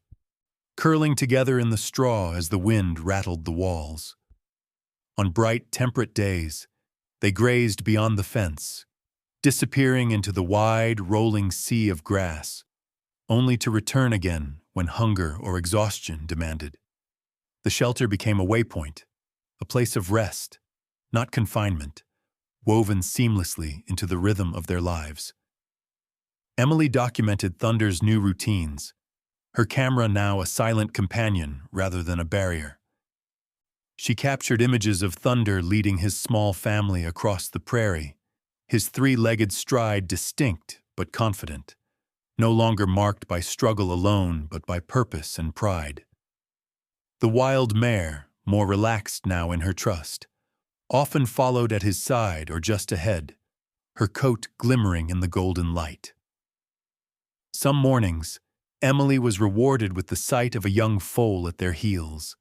curling together in the straw as the wind rattled the walls. On bright, temperate days, they grazed beyond the fence, disappearing into the wide, rolling sea of grass, only to return again when hunger or exhaustion demanded. The shelter became a waypoint, a place of rest, not confinement, woven seamlessly into the rhythm of their lives. Emily documented Thunder's new routines, her camera now a silent companion rather than a barrier. She captured images of Thunder leading his small family across the prairie, his three-legged stride distinct but confident, no longer marked by struggle alone but by purpose and pride. The wild mare, more relaxed now in her trust, often followed at his side or just ahead, her coat glimmering in the golden light. Some mornings, Emily was rewarded with the sight of a young foal at their heels,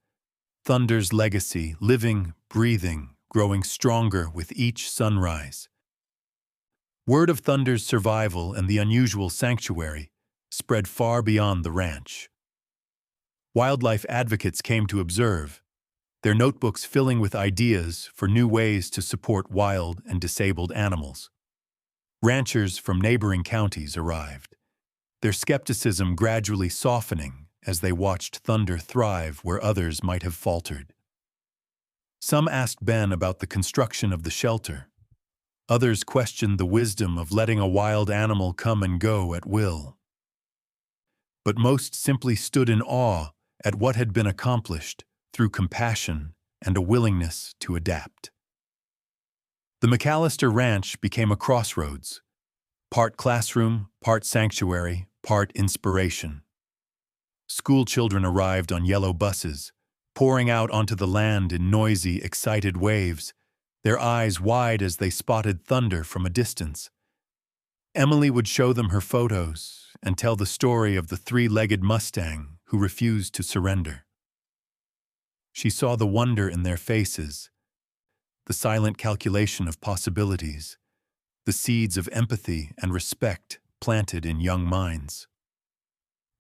Thunder's legacy living, breathing, growing stronger with each sunrise. Word of Thunder's survival and the unusual sanctuary spread far beyond the ranch. Wildlife advocates came to observe, their notebooks filling with ideas for new ways to support wild and disabled animals. Ranchers from neighboring counties arrived, their skepticism gradually softening as they watched Thunder thrive where others might have faltered. Some asked Ben about the construction of the shelter. Others questioned the wisdom of letting a wild animal come and go at will. But most simply stood in awe at what had been accomplished through compassion and a willingness to adapt. The McAllister Ranch became a crossroads, part classroom, part sanctuary, part inspiration. School children arrived on yellow buses, pouring out onto the land in noisy, excited waves, their eyes wide as they spotted Thunder from a distance. Emily would show them her photos and tell the story of the three-legged Mustang who refused to surrender. She saw the wonder in their faces, the silent calculation of possibilities, the seeds of empathy and respect planted in young minds.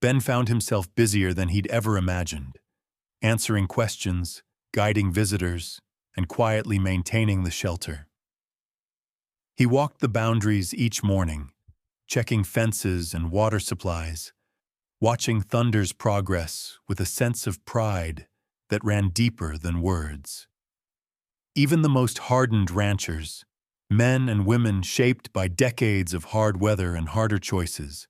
Ben found himself busier than he'd ever imagined, answering questions, guiding visitors, and quietly maintaining the shelter. He walked the boundaries each morning, checking fences and water supplies, watching Thunder's progress with a sense of pride that ran deeper than words. Even the most hardened ranchers, men and women shaped by decades of hard weather and harder choices,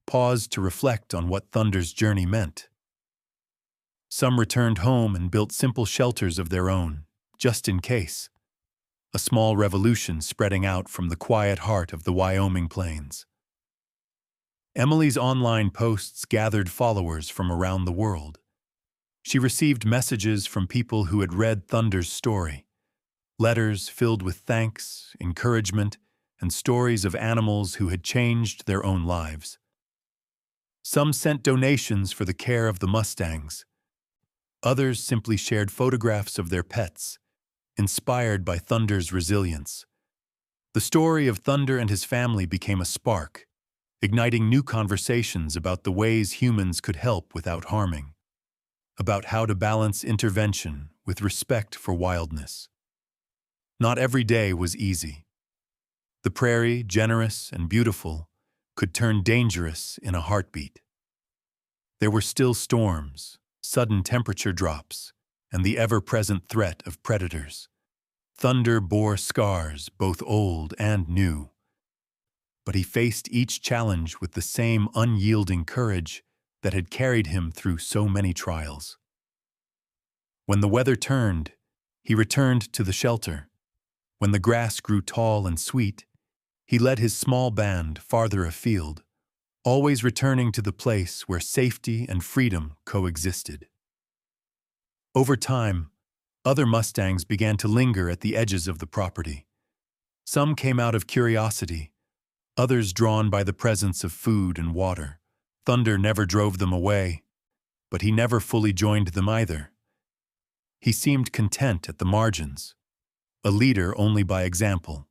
paused to reflect on what Thunder's journey meant. Some returned home and built simple shelters of their own, just in case, a small revolution spreading out from the quiet heart of the Wyoming plains. Emily's online posts gathered followers from around the world. She received messages from people who had read Thunder's story, letters filled with thanks, encouragement, and stories of animals who had changed their own lives. Some sent donations for the care of the Mustangs. Others simply shared photographs of their pets, inspired by Thunder's resilience. The story of Thunder and his family became a spark, igniting new conversations about the ways humans could help without harming, about how to balance intervention with respect for wildness. Not every day was easy. The prairie, generous and beautiful, could turn dangerous in a heartbeat. There were still storms, sudden temperature drops, and the ever-present threat of predators. Thunder bore scars, both old and new. But he faced each challenge with the same unyielding courage that had carried him through so many trials. When the weather turned, he returned to the shelter. When the grass grew tall and sweet, he led his small band farther afield, always returning to the place where safety and freedom coexisted. Over time, other Mustangs began to linger at the edges of the property. Some came out of curiosity, others drawn by the presence of food and water. Thunder never drove them away, but he never fully joined them either. He seemed content at the margins, a leader only by example,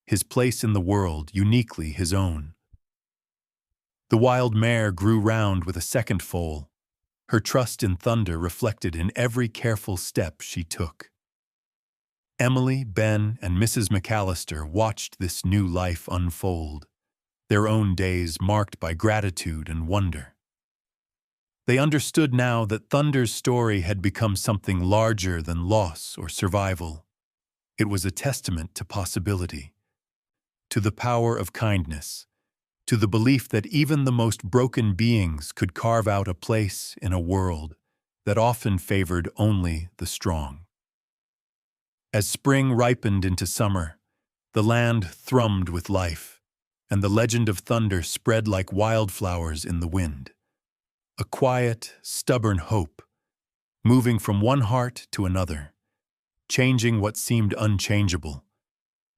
his place in the world uniquely his own. The wild mare grew round with a second foal, her trust in Thunder reflected in every careful step she took. Emily, Ben, and Mrs. McAllister watched this new life unfold, their own days marked by gratitude and wonder. They understood now that Thunder's story had become something larger than loss or survival. It was a testament to possibility, to the power of kindness, to the belief that even the most broken beings could carve out a place in a world that often favored only the strong. As spring ripened into summer, the land thrummed with life, and the legend of Thunder spread like wildflowers in the wind. A quiet, stubborn hope, moving from one heart to another, changing what seemed unchangeable,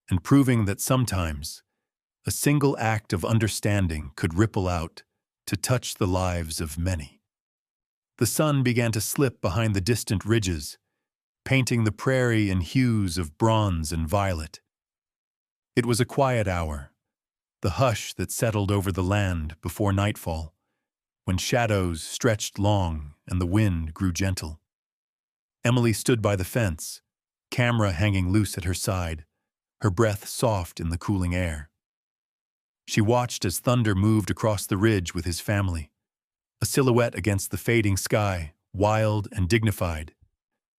and proving that sometimes a single act of understanding could ripple out to touch the lives of many. The sun began to slip behind the distant ridges, painting the prairie in hues of bronze and violet. It was a quiet hour, the hush that settled over the land before nightfall, when shadows stretched long and the wind grew gentle. Emily stood by the fence, camera hanging loose at her side, her breath soft in the cooling air. She watched as Thunder moved across the ridge with his family, a silhouette against the fading sky, wild and dignified,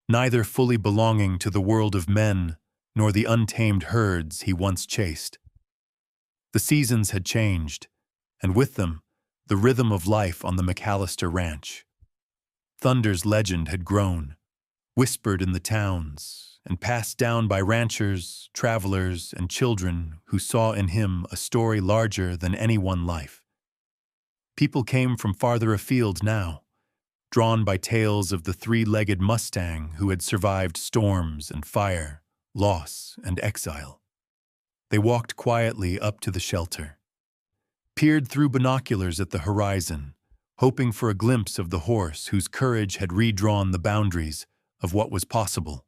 neither fully belonging to the world of men nor the untamed herds he once chased. The seasons had changed, and with them, the rhythm of life on the McAllister ranch. Thunder's legend had grown, whispered in the towns, and passed down by ranchers, travelers, and children who saw in him a story larger than any one life. People came from farther afield now, drawn by tales of the three-legged Mustang who had survived storms and fire, loss and exile. They walked quietly up to the shelter, peered through binoculars at the horizon, hoping for a glimpse of the horse whose courage had redrawn the boundaries of what was possible.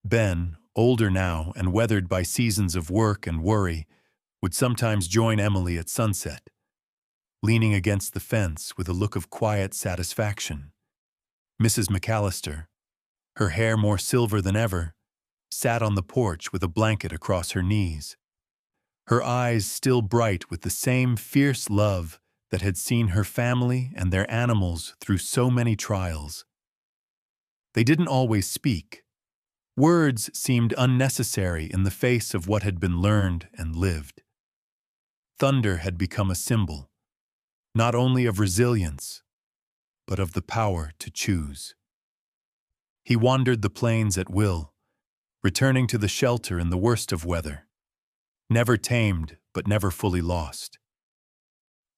Ben, older now and weathered by seasons of work and worry, would sometimes join Emily at sunset, leaning against the fence with a look of quiet satisfaction. Mrs. McAllister, her hair more silver than ever, sat on the porch with a blanket across her knees, her eyes still bright with the same fierce love that had seen her family and their animals through so many trials. They didn't always speak. Words seemed unnecessary in the face of what had been learned and lived. Thunder had become a symbol, not only of resilience, but of the power to choose. He wandered the plains at will, returning to the shelter in the worst of weather, never tamed but never fully lost.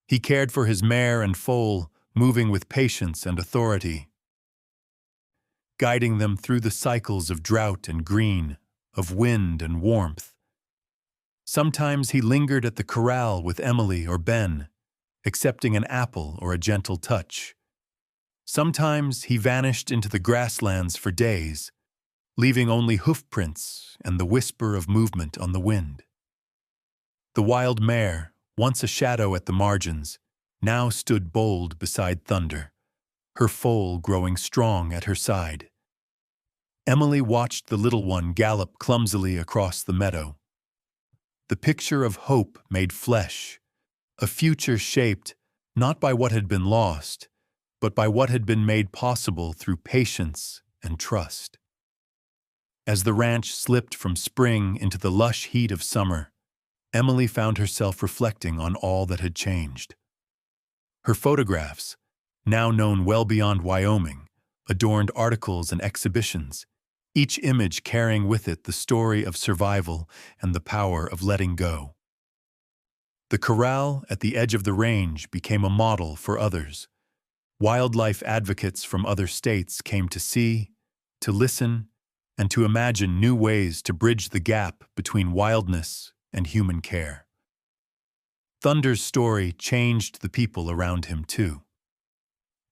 He cared for his mare and foal, moving with patience and authority, guiding them through the cycles of drought and green, of wind and warmth. Sometimes he lingered at the corral with Emily or Ben, accepting an apple or a gentle touch. Sometimes he vanished into the grasslands for days, leaving only hoofprints and the whisper of movement on the wind. The wild mare, once a shadow at the margins, now stood bold beside Thunder, her foal growing strong at her side. Emily watched the little one gallop clumsily across the meadow. The picture of hope made flesh, a future shaped not by what had been lost, but by what had been made possible through patience and trust. As the ranch slipped from spring into the lush heat of summer, Emily found herself reflecting on all that had changed. Her photographs, now known well beyond Wyoming, adorned articles and exhibitions, each image carrying with it the story of survival and the power of letting go. The corral at the edge of the range became a model for others. Wildlife advocates from other states came to see, to listen, and to imagine new ways to bridge the gap between wildness and human care. Thunder's story changed the people around him too.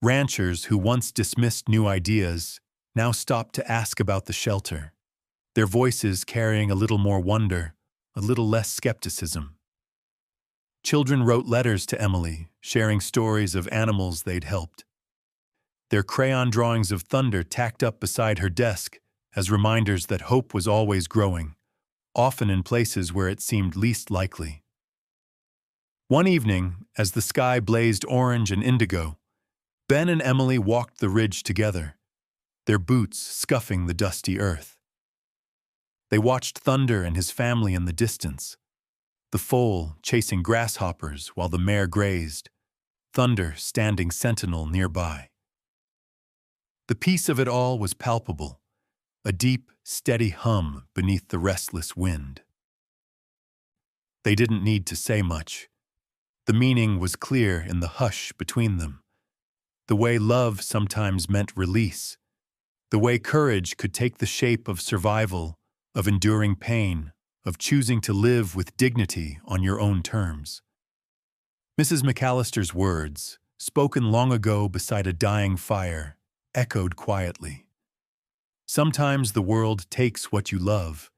Ranchers who once dismissed new ideas now stopped to ask about the shelter, their voices carrying a little more wonder, a little less skepticism. Children wrote letters to Emily, sharing stories of animals they'd helped. Their crayon drawings of thunder tacked up beside her desk as reminders that hope was always growing, often in places where it seemed least likely. One evening, as the sky blazed orange and indigo, Ben and Emily walked the ridge together, their boots scuffing the dusty earth. They watched Thunder and his family in the distance, the foal chasing grasshoppers while the mare grazed, Thunder standing sentinel nearby. The peace of it all was palpable, a deep, steady hum beneath the restless wind. They didn't need to say much. The meaning was clear in the hush between them. The way love sometimes meant release. The way courage could take the shape of survival, of enduring pain, of choosing to live with dignity on your own terms. Mrs. McAllister's words, spoken long ago beside a dying fire, echoed quietly. Sometimes the world takes what you love,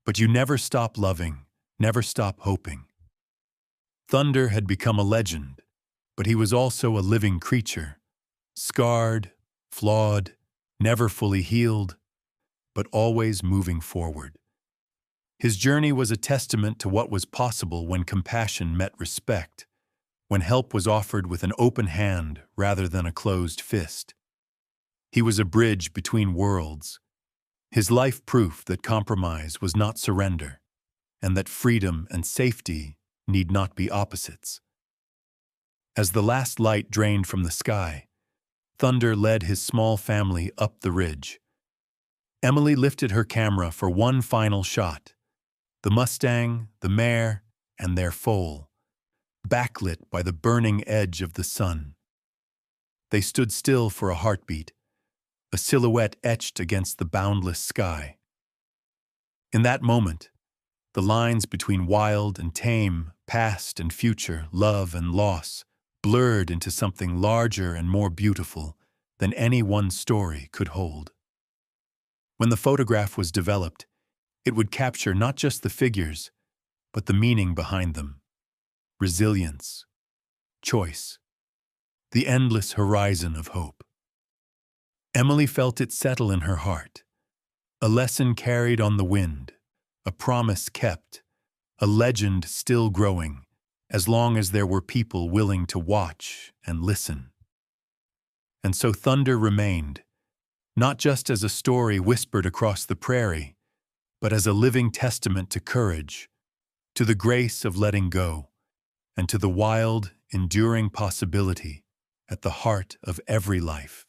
but you never stop loving, never stop hoping. Thunder had become a legend, but he was also a living creature, scarred, flawed, never fully healed, but always moving forward. His journey was a testament to what was possible when compassion met respect, when help was offered with an open hand rather than a closed fist. He was a bridge between worlds, his life proof that compromise was not surrender, and that freedom and safety need not be opposites. As the last light drained from the sky, Thunder led his small family up the ridge. Emily lifted her camera for one final shot. The Mustang, the mare, and their foal, backlit by the burning edge of the sun. They stood still for a heartbeat, a silhouette etched against the boundless sky. In that moment, the lines between wild and tame, past and future, love and loss, blurred into something larger and more beautiful than any one story could hold. When the photograph was developed, it would capture not just the figures, but the meaning behind them. Resilience, choice, the endless horizon of hope. Emily felt it settle in her heart. A lesson carried on the wind, a promise kept, a legend still growing, as long as there were people willing to watch and listen. And so Thunder remained, not just as a story whispered across the prairie, but as a living testament to courage, to the grace of letting go, and to the wild, enduring possibility at the heart of every life.